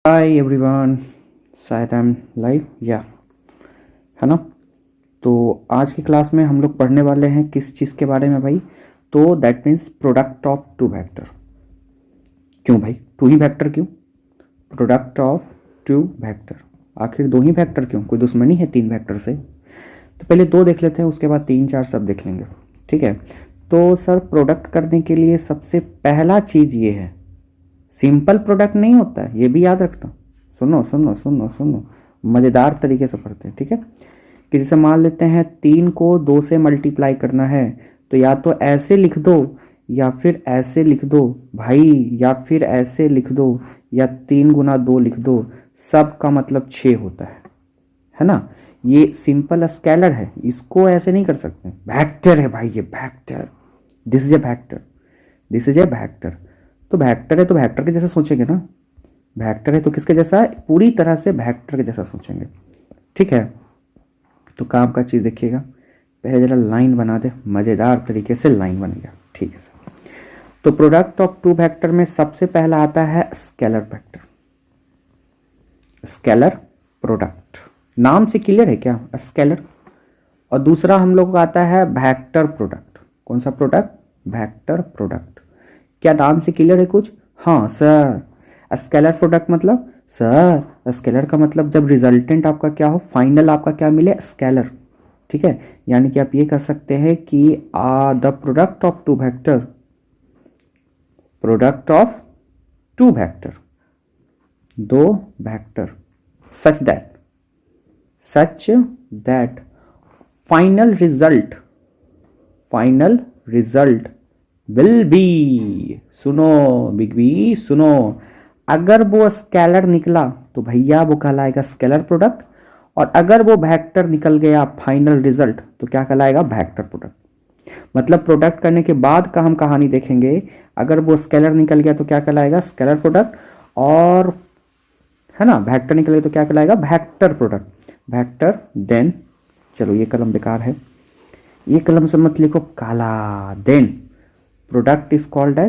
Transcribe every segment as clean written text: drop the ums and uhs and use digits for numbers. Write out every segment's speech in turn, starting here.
Hi everyone, शायद I am live या है ना। तो आज की क्लास में हम लोग पढ़ने वाले हैं किस चीज़ के बारे में भाई। तो that means product of two vector. क्यों भाई टू ही वेक्टर क्यों? प्रोडक्ट ऑफ टू वेक्टर, आखिर दो ही वेक्टर क्यों? कोई दुश्मनी है तीन वेक्टर से? तो पहले दो देख लेते हैं, उसके बाद तीन चार सब देख लेंगे, ठीक है। तो सर प्रोडक्ट करने के लिए सबसे पहला चीज़ ये है, सिंपल प्रोडक्ट नहीं होता है, ये भी याद रखना। सुनो सुनो सुनो सुनो, मज़ेदार तरीके से पढ़ते हैं, ठीक है। कि जैसे मान लेते हैं 3 को 2 से मल्टीप्लाई करना है, तो या तो ऐसे लिख दो या फिर ऐसे लिख दो भाई, या फिर ऐसे लिख दो या 3 गुना 2 लिख दो, सब का मतलब 6 होता है ना। ये सिंपल स्केलर है, इसको ऐसे नहीं कर सकते। वेक्टर है भाई, ये vector, this is a vector, this is a vector. तो वेक्टर है तो वेक्टर के जैसा सोचेंगे ना, वेक्टर है तो किसके जैसा? पूरी तरह से वेक्टर के जैसा सोचेंगे, ठीक है। तो काम का चीज़ देखिएगा, पहले जरा लाइन बना दे, मज़ेदार तरीके से लाइन बन गया, ठीक है सर। तो प्रोडक्ट ऑफ टू वेक्टर में सबसे पहला आता है स्केलर वेक्टर, स्केलर प्रोडक्ट। नाम से क्लियर है क्या? स्केलर। और दूसरा हम लोग का आता है वेक्टर प्रोडक्ट। कौन सा प्रोडक्ट? Vector product. क्या नाम से क्लियर है कुछ? हाँ सर। स्केलर प्रोडक्ट मतलब सर, स्केलर का मतलब जब रिजल्टेंट आपका क्या हो, फाइनल आपका क्या मिले, स्केलर, ठीक है। यानी कि आप ये कह सकते हैं कि the product of two vector, product of two vector, दो vector, such that final result will be, सुनो बिग बी सुनो, अगर वो स्केलर निकला तो भैया वो कहलाएगा स्केलर प्रोडक्ट, और अगर वो वेक्टर निकल गया फाइनल रिजल्ट तो क्या कहलाएगा? Vector product. मतलब प्रोडक्ट करने के बाद का हम कहानी देखेंगे, अगर वो स्केलर निकल गया तो क्या कहलाएगा? स्केलर प्रोडक्ट, और है ना वेक्टर निकल गया तो क्या कहलाएगा? Vector product. वेक्टर देन, चलो ये कलम बेकार है, ये कलम से मत लिखो काला। Then product is called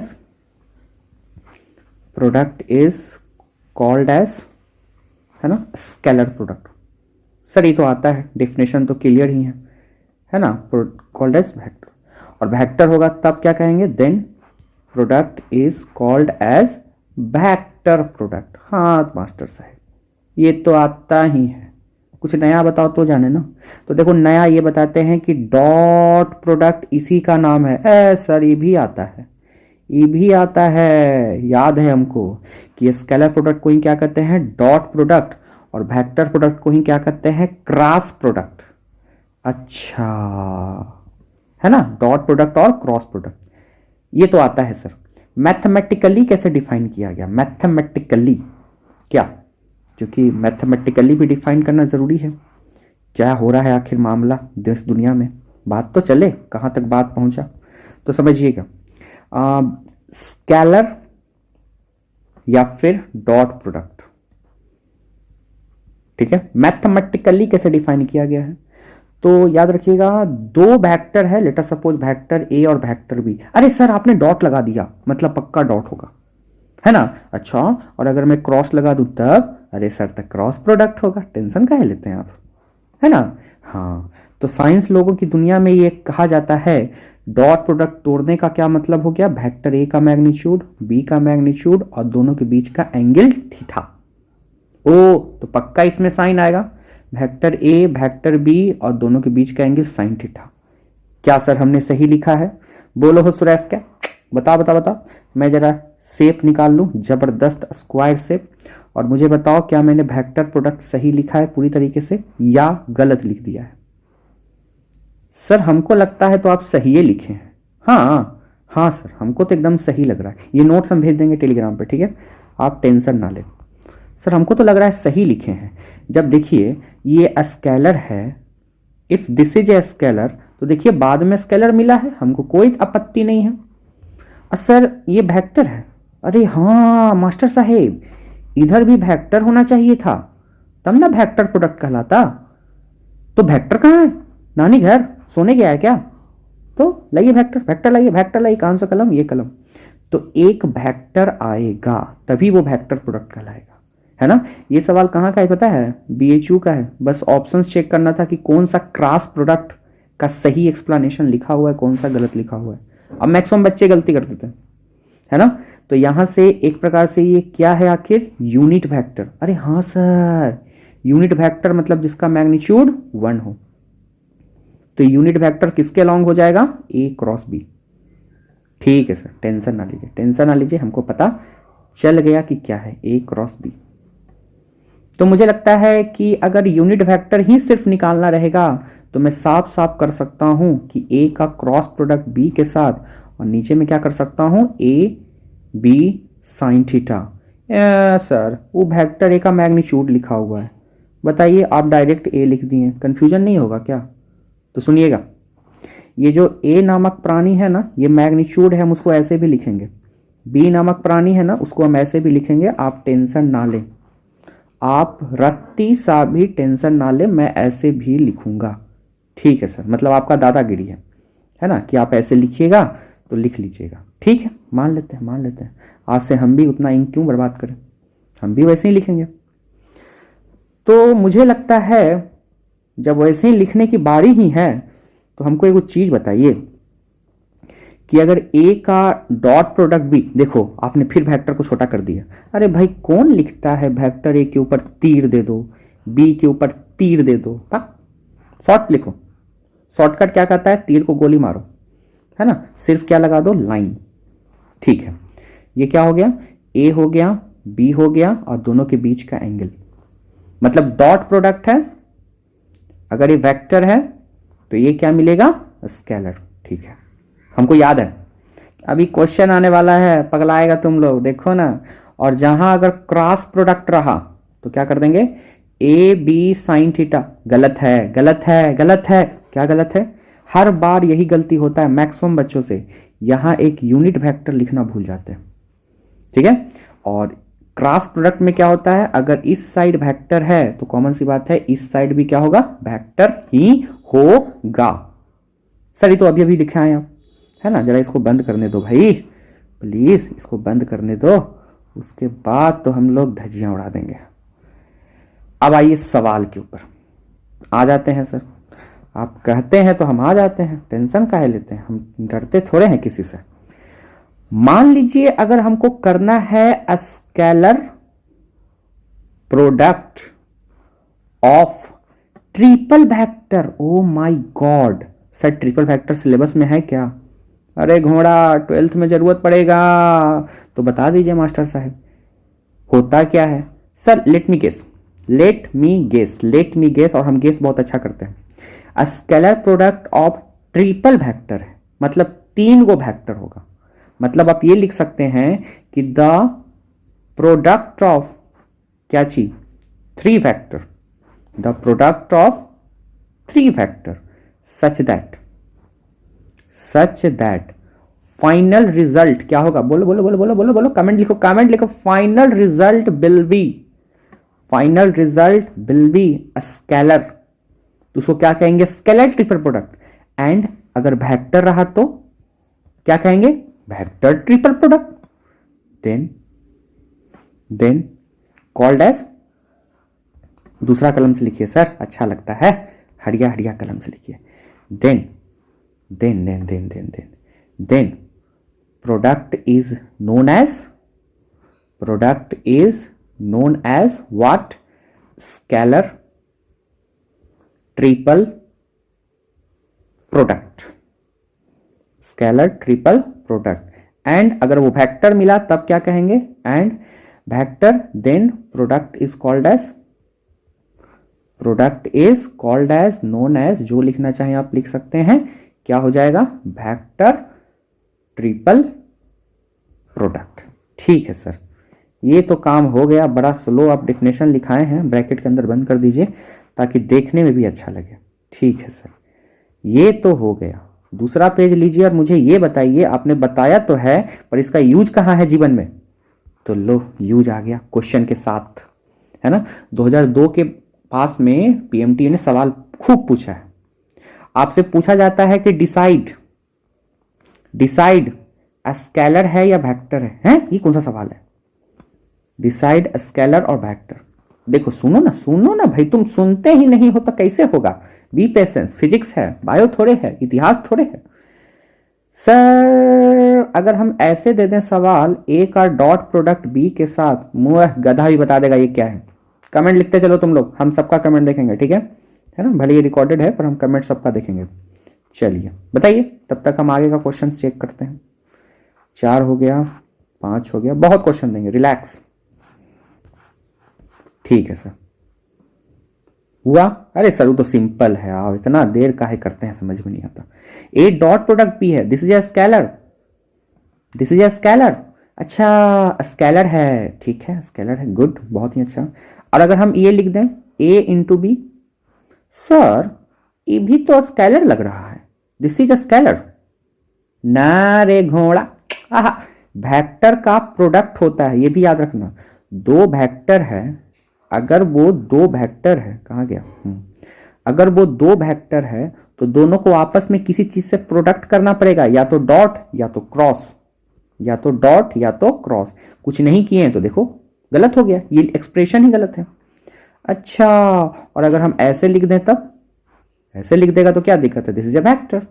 as है ना स्केलर प्रोडक्ट। सर ये तो आता है, डेफिनेशन तो क्लियर ही है ना, कॉल्ड एज वेक्टर। और वेक्टर होगा तब क्या कहेंगे? Then product is called as vector product. हाँ मास्टर साहब ये तो आता ही है, कुछ नया बताओ तो जाने ना। तो देखो नया ये बताते हैं कि डॉट प्रोडक्ट इसी का नाम है। सर ये भी आता है, ये भी आता है, याद है हमको कि स्केलर प्रोडक्ट को ही क्या कहते हैं? डॉट प्रोडक्ट, और वेक्टर प्रोडक्ट को ही क्या कहते हैं? Cross product. अच्छा है ना, डॉट प्रोडक्ट और क्रॉस प्रोडक्ट, ये तो आता है सर। मैथमेटिकली कैसे डिफाइन किया गया? मैथमेटिकली क्या, क्योंकि मैथमेटिकली भी डिफाइन करना ज़रूरी है, क्या हो रहा है आखिर मामला देश दुनिया में, बात तो चले कहाँ तक बात पहुंचा। तो समझिएगा, स्केलर या फिर डॉट प्रोडक्ट, ठीक है। मैथमेटिकली कैसे डिफाइन किया गया है? तो याद रखिएगा, दो वेक्टर है, let us suppose vector A और वेक्टर बी। अरे सर आपने डॉट लगा दिया मतलब पक्का डॉट होगा, है ना। अच्छा, और अगर मैं क्रॉस लगा दूं तब? अरे सर तक क्रॉस प्रोडक्ट होगा, टेंशन काहे लेते हैं आप, है ना। हाँ, तो साइंस लोगों की दुनिया में ये कहा जाता है, डॉट प्रोडक्ट तोड़ने का क्या मतलब हो गया? वेक्टर ए का मैग्नीट्यूड, बी का मैग्नीट्यूड और दोनों के बीच का एंगल थीटा। ओ तो पक्का इसमें साइन आएगा, वेक्टर ए वेक्टर बी और दोनों के बीच का एंगल साइन थीटा। क्या सर हमने सही लिखा है? बोलो हो सुरेश, क्या बताओ, मैं जरा शेप निकाल लूं, जबरदस्त स्क्वायर शेप, और मुझे बताओ क्या मैंने वेक्टर प्रोडक्ट सही लिखा है पूरी तरीके से या गलत लिख दिया है? सर हमको लगता है तो आप सही लिखे हैं। हाँ सर हमको तो एकदम सही लग रहा है, ये नोट्स हम भेज देंगे टेलीग्राम पे, ठीक है, आप टेंशन ना लें। सर हमको तो लग रहा है सही लिखे हैं। जब देखिए ये स्केलर है, if this is a scalar, तो देखिए बाद में स्केलर मिला है, हमको कोई आपत्ति नहीं है। सर ये वेक्टर है, अरे हाँ मास्टर साहेब इधर भी वेक्टर होना चाहिए था, तब ना वेक्टर प्रोडक्ट कहलाता। तो वेक्टर कहाँ है? नानी घर सोने गया है क्या? तो लाइए वेक्टर लाइए, कौन सा कलम? ये कलम। तो एक वेक्टर आएगा तभी वो वेक्टर प्रोडक्ट कहलाएगा। है ना। ये सवाल कहाँ का है पता है, BHU का है। बस ऑप्शंस चेक करना था कि कौन सा क्रॉस प्रोडक्ट का सही एक्सप्लेनेशन लिखा हुआ है, कौन सा गलत लिखा हुआ है। अब मैक्सिमम बच्चे गलती कर देते हैं, है ना। तो यहां से एक प्रकार से ये क्या है आखिर, यूनिट वेक्टर। अरे हाँ सर, यूनिट वेक्टर मतलब जिसका मैग्नीट्यूड 1 हो। तो यूनिट वेक्टर किसके अलॉन्ग हो जाएगा, A क्रॉस B। ठीक है सर, टेंशन ना लीजिए, टेंशन ना लीजिए, हमको पता चल गया कि क्या है A क्रॉस B। तो मुझे लगता है कि अगर यूनिट वेक्टर ही सिर्फ निकालना रहेगा तो मैं साफ साफ कर सकता हूं कि A का क्रॉस प्रोडक्ट B के साथ, और नीचे में क्या कर सकता हूं, A B sine theta. Sir वो वेक्टर A का मैग्नीट्यूड लिखा हुआ है, बताइए आप डायरेक्ट A लिख दिए, कंफ्यूजन नहीं होगा क्या। तो सुनिएगा, ये जो A नामक प्राणी है ना, ये मैग्नीट्यूड है, हम उसको ऐसे भी लिखेंगे। B नामक प्राणी है ना, उसको हम ऐसे भी लिखेंगे, आप टेंशन ना लें, आप रत्ती सा भी टेंशन ना लें, मैं ऐसे भी लिखूंगा। ठीक है सर, मतलब आपका दादागिरी है ना, कि आप ऐसे लिखिएगा तो लिख लीजिएगा। ठीक है, मान लेते हैं, मान लेते हैं। आज से हम भी उतना इंक क्यों बर्बाद करें, हम भी वैसे ही लिखेंगे। तो मुझे लगता है जब वैसे ही लिखने की बारी ही है तो हमको एक चीज बताइए कि अगर A का डॉट प्रोडक्ट B, देखो आपने फिर वेक्टर को छोटा कर दिया। अरे भाई कौन लिखता है वेक्टर A के ऊपर तीर दे दो, B के ऊपर तीर दे दो, शॉर्ट लिखो। शॉर्टकट क्या कहता है, तीर को गोली मारो, है ना, सिर्फ क्या लगा दो, लाइन। ठीक है, ये क्या हो गया, A हो गया, B हो गया, और दोनों के बीच का एंगल, मतलब डॉट प्रोडक्ट है। अगर ये वेक्टर है तो ये क्या मिलेगा, स्केलर। ठीक है, हमको याद है, अभी क्वेश्चन आने वाला है, पगलाएगा तुम लोग, देखो ना। और जहां अगर क्रॉस प्रोडक्ट रहा तो क्या कर देंगे, A B साइन थीटा। गलत है, गलत है, गलत है, क्या गलत है, हर बार यही गलती होता है मैक्सिमम बच्चों से, यहां एक यूनिट वेक्टर लिखना भूल जाते हैं। ठीक है, और क्रॉस प्रोडक्ट में क्या होता है, अगर इस साइड वेक्टर है तो कॉमन सी बात है इस साइड भी क्या होगा, वेक्टर ही होगा। सर ये तो अभी अभी लिखा है आप, है ना, जरा इसको बंद करने दो भाई, प्लीज इसको बंद करने दो, उसके बाद तो हम लोग धज्जियां उड़ा देंगे। अब आइए सवाल के ऊपर आ जाते हैं। सर आप कहते हैं तो हम आ जाते हैं, टेंशन काहे लेते हैं, हम डरते थोड़े हैं किसी से। मान लीजिए अगर हमको करना है scalar product of triple vector. Oh my God sir, triple vector syllabus में है क्या, अरे घोड़ा 12th में जरूरत पड़ेगा तो बता दीजिए मास्टर साहब, होता क्या है। Sir let me guess, let me guess, let me guess, और हम गेस बहुत अच्छा करते हैं। Scalar product of triple vector है, मतलब 3 गो वेक्टर होगा, मतलब आप ये लिख सकते हैं कि द प्रोडक्ट ऑफ क्या चीज, 3 vector, the product of 3 vector such that final result क्या होगा, बोलो बोलो बोलो बोलो बोलो बोलो, कमेंट लिखो, कमेंट लिखो, final result will be scalar. तो उसको क्या कहेंगे, स्केलर ट्रिपल प्रोडक्ट। एंड अगर वेक्टर रहा तो क्या कहेंगे, vector triple product. Then called as, दूसरा कलम से लिखिए सर, अच्छा लगता है, हरिया हरिया कलम से लिखिए। Then product is known as what, scalar triple product, scalar triple product. And अगर वो वेक्टर मिला तब क्या कहेंगे, and vector, then product is called as known as, जो लिखना चाहें आप लिख सकते हैं, क्या हो जाएगा, वेक्टर ट्रिपल प्रोडक्ट। ठीक है सर, ये तो काम हो गया, बड़ा स्लो आप डेफिनेशन लिखाए हैं, ब्रैकेट के अंदर बंद कर दीजिए ताकि देखने में भी अच्छा लगे। ठीक है सर, ये तो हो गया। दूसरा पेज लीजिए और मुझे ये बताइए, आपने बताया तो है पर इसका यूज कहाँ है जीवन में, तो लो यूज आ गया क्वेश्चन के साथ, है ना। 2002 के पास में पीएमटी ने सवाल खूब पूछा है, आपसे पूछा जाता है कि डिसाइड स्केलर है या वेक्टर है, ये कौन सा सवाल है। डिसाइड स्केलर और वेक्टर। देखो सुनो ना भाई, तुम सुनते ही नहीं हो तो कैसे होगा। बी पेशेंस, फिजिक्स है, बायो थोड़े है, इतिहास थोड़े है। सर अगर हम ऐसे दे दें सवाल, ए का डॉट प्रोडक्ट बी के साथ, मुँह गधा भी बता देगा ये क्या है। कमेंट लिखते चलो तुम लोग, हम सबका कमेंट देखेंगे, ठीक है ना। भले ये रिकॉर्डेड है पर हम कमेंट सबका देखेंगे। चलिए बताइए, तब तक हम आगे का क्वेश्चन चेक करते हैं। 4 हो गया, 5 हो गया, बहुत क्वेश्चन देंगे, रिलैक्स। ठीक है सर, हुआ। अरे सर वो तो सिंपल है, आप इतना देर काहे करते हैं, समझ में नहीं आता। ए डॉट प्रोडक्ट पी है, this is a scalar, this is a scalar. अच्छा स्केलर है, ठीक है स्केलर है, गुड, बहुत ही अच्छा। और अगर हम ये लिख दें ए इंटू बी, सर ये भी तो स्केलर लग रहा है, दिस इज अ स्केलर। ना रे घोड़ा, वेक्टर का प्रोडक्ट होता है, ये भी याद रखना। दो वेक्टर है, अगर वो दो वेक्टर है, कहाँ गया, अगर वो दो वेक्टर है तो दोनों को आपस में किसी चीज से प्रोडक्ट करना पड़ेगा, या तो डॉट या तो क्रॉस, या तो डॉट या तो क्रॉस। कुछ नहीं किए हैं तो देखो गलत हो गया, ये एक्सप्रेशन ही गलत है। अच्छा, और अगर हम ऐसे लिख दें तब, ऐसे लिख देगा तो क्या दिक्कत है, this is a vector,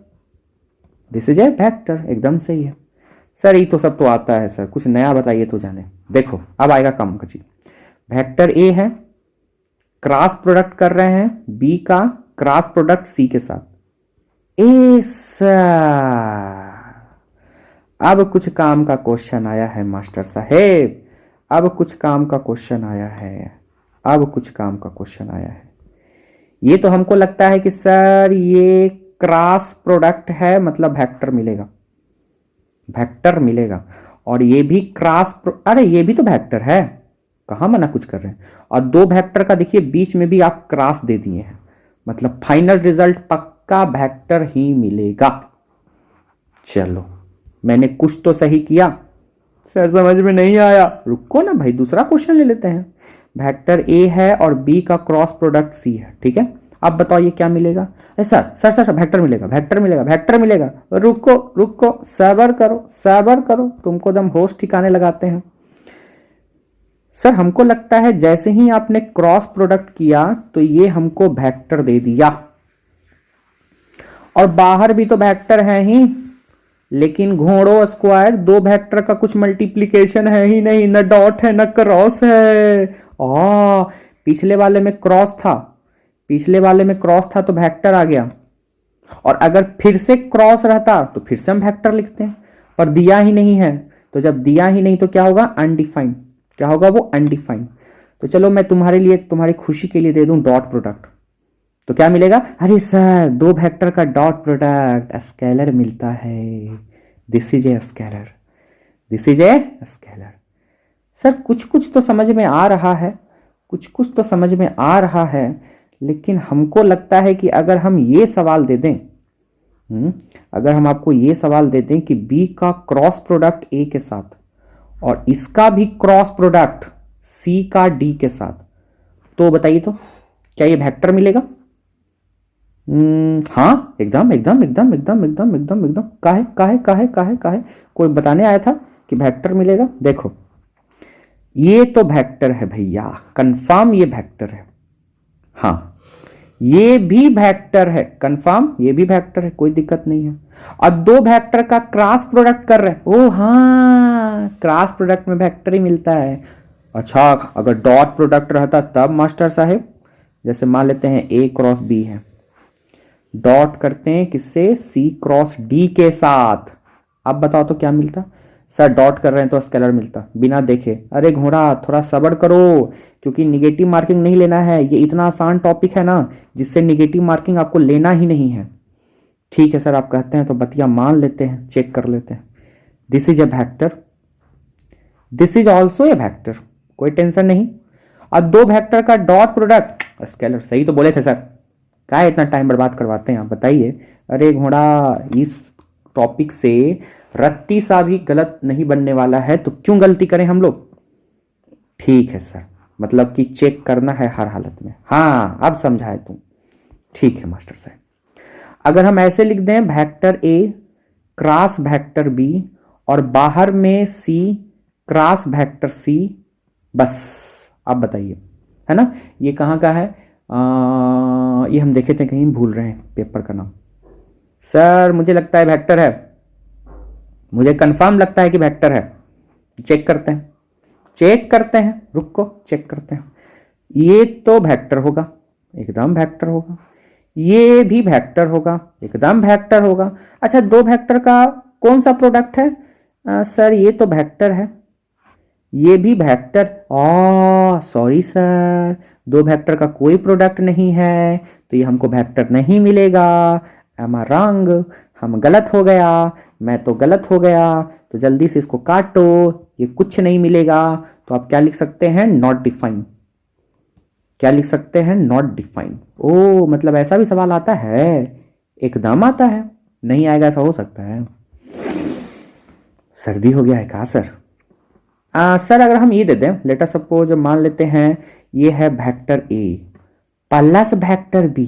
this is a vector, एकदम सही है। सर ये तो सब तो आता है सर, कुछ नया बताइए तो जाने। देखो अब आएगा काम का चीज। वेक्टर ए है, क्रॉस प्रोडक्ट कर रहे हैं बी का क्रॉस प्रोडक्ट सी के साथ। ए सर अब कुछ काम का क्वेश्चन आया है मास्टर साहेब, अब कुछ काम का क्वेश्चन आया है, अब कुछ काम का क्वेश्चन आया है। ये तो हमको लगता है कि सर ये क्रॉस प्रोडक्ट है, मतलब वेक्टर मिलेगा, वेक्टर मिलेगा। और ये भी क्रॉस, अरे ये भी तो वेक्टर है, कहां मना कुछ कर रहे हैं। और दो वेक्टर का देखिए बीच में भी आप क्रॉस दे दिए हैं, मतलब फाइनल रिजल्ट पक्का वेक्टर ही मिलेगा। चलो मैंने कुछ तो सही किया। सर समझ में नहीं आया, रुको ना भाई, दूसरा क्वेश्चन ले लेते हैं। वेक्टर ए है और बी का क्रॉस प्रोडक्ट सी है, ठीक है। अब बताओ ये क्या मिलेगा। अरे सर सर सर वेक्टर मिलेगा, वेक्टर मिलेगा, वेक्टर मिलेगा। रुको रुको, सबर करो सबर करो, तुमको दम होश ठिकाने लगाते हैं। सर हमको लगता है जैसे ही आपने क्रॉस प्रोडक्ट किया तो ये हमको वेक्टर दे दिया, और बाहर भी तो वेक्टर है ही, लेकिन घोड़ो स्क्वायर दो वेक्टर का कुछ मल्टीप्लिकेशन है ही नहीं, न डॉट है न क्रॉस है। पिछले वाले में क्रॉस था, पिछले वाले में क्रॉस था तो वेक्टर आ गया, और अगर फिर से क्रॉस रहता तो फिर से हम वेक्टर लिखते हैं, पर दिया ही नहीं है। तो जब दिया ही नहीं तो क्या होगा, अनडिफाइंड, क्या होगा वो, अनडिफाइंड। तो चलो मैं तुम्हारे लिए, तुम्हारी खुशी के लिए दे दूं डॉट प्रोडक्ट, तो क्या मिलेगा। अरे सर दो वेक्टर का डॉट प्रोडक्ट स्केलर मिलता है, this is a scalar, this is a scalar. Sir कुछ कुछ तो समझ में आ रहा है, कुछ कुछ तो समझ में आ रहा है, लेकिन हमको लगता है कि अगर हम ये सवाल दे दें, अगर हम आपको ये सवाल दे दें कि बी का क्रॉस प्रोडक्ट ए के साथ और इसका भी क्रॉस प्रोडक्ट सी का डी के साथ, तो बताइए तो क्या ये वेक्टर मिलेगा। हाँ एकदम एकदम एकदम एकदम एकदम एकदम एकदम, काहे काहे काहे काहे काहे, कोई बताने आया था कि वेक्टर मिलेगा। देखो ये तो वेक्टर है भैया, कंफर्म ये वेक्टर है। हाँ ये भी वेक्टर है कंफर्म, ये भी वेक्टर है, कोई दिक्कत नहीं है। और दो वेक्टर का क्रॉस प्रोडक्ट कर रहे हैं, ओ हाँ क्रॉस प्रोडक्ट में वेक्टर ही मिलता है। अच्छा अगर डॉट प्रोडक्ट रहता तब मास्टर साहेब, जैसे मान लेते हैं ए क्रॉस बी है, डॉट करते हैं किससे, सी क्रॉस डी के साथ। अब बताओ तो क्या मिलता। सर डॉट कर रहे हैं तो स्केलर मिलता बिना देखे। अरे घोड़ा थोड़ा सब्र करो, क्योंकि निगेटिव मार्किंग नहीं लेना है, ये इतना आसान टॉपिक है ना जिससे निगेटिव मार्किंग आपको लेना ही नहीं है। ठीक है सर आप कहते हैं तो बतिया मान लेते हैं, चेक कर लेते हैं। This is a vector, this is also a vector, कोई टेंशन नहीं। और दो वेक्टर का डॉट प्रोडक्ट स्केलर, सही तो बोले थे सर, क्या इतना टाइम बर्बाद करवाते हैं आप बताइए। अरे घोड़ा इस टॉपिक से रत्ती सा भी गलत नहीं बनने वाला है, तो क्यों गलती करें हम लोग। ठीक है सर, मतलब कि चेक करना है हर हालत में। हाँ अब समझा है तुम, ठीक है मास्टर साहब। अगर हम ऐसे लिख दें vector A cross vector B और बाहर में सी क्रॉस वेक्टर सी, बस आप बताइए, है ना, ये कहाँ का है? ये हम देखे थे कहीं, भूल रहे हैं पेपर का नाम। सर मुझे लगता है वेक्टर है, मुझे कंफर्म लगता है कि वेक्टर है। चेक करते हैं, चेक करते हैं, रुको चेक करते हैं। ये तो वेक्टर होगा, एकदम वेक्टर होगा। ये भी वेक्टर होगा, एकदम वेक्टर होगा। अच्छा, दो वेक्टर का कौन सा प्रोडक्ट है? सर ये तो वेक्टर है, ये भी वेक्टर। सॉरी सर, दो वेक्टर का कोई प्रोडक्ट नहीं है, तो ये हमको वेक्टर नहीं मिलेगा। एम आर रॉन्ग, हम गलत हो गया, मैं तो गलत हो गया। तो जल्दी से इसको काटो, ये कुछ नहीं मिलेगा। तो आप क्या लिख सकते हैं? Not define. क्या लिख सकते हैं? Not define. ओ मतलब ऐसा भी सवाल आता है? एकदम आता है, नहीं आएगा ऐसा हो सकता है? सर्दी हो गया है क्या सर? सर अगर हम ये दे दें, लेटर सपोज मान लेते हैं ये है vector A plus vector B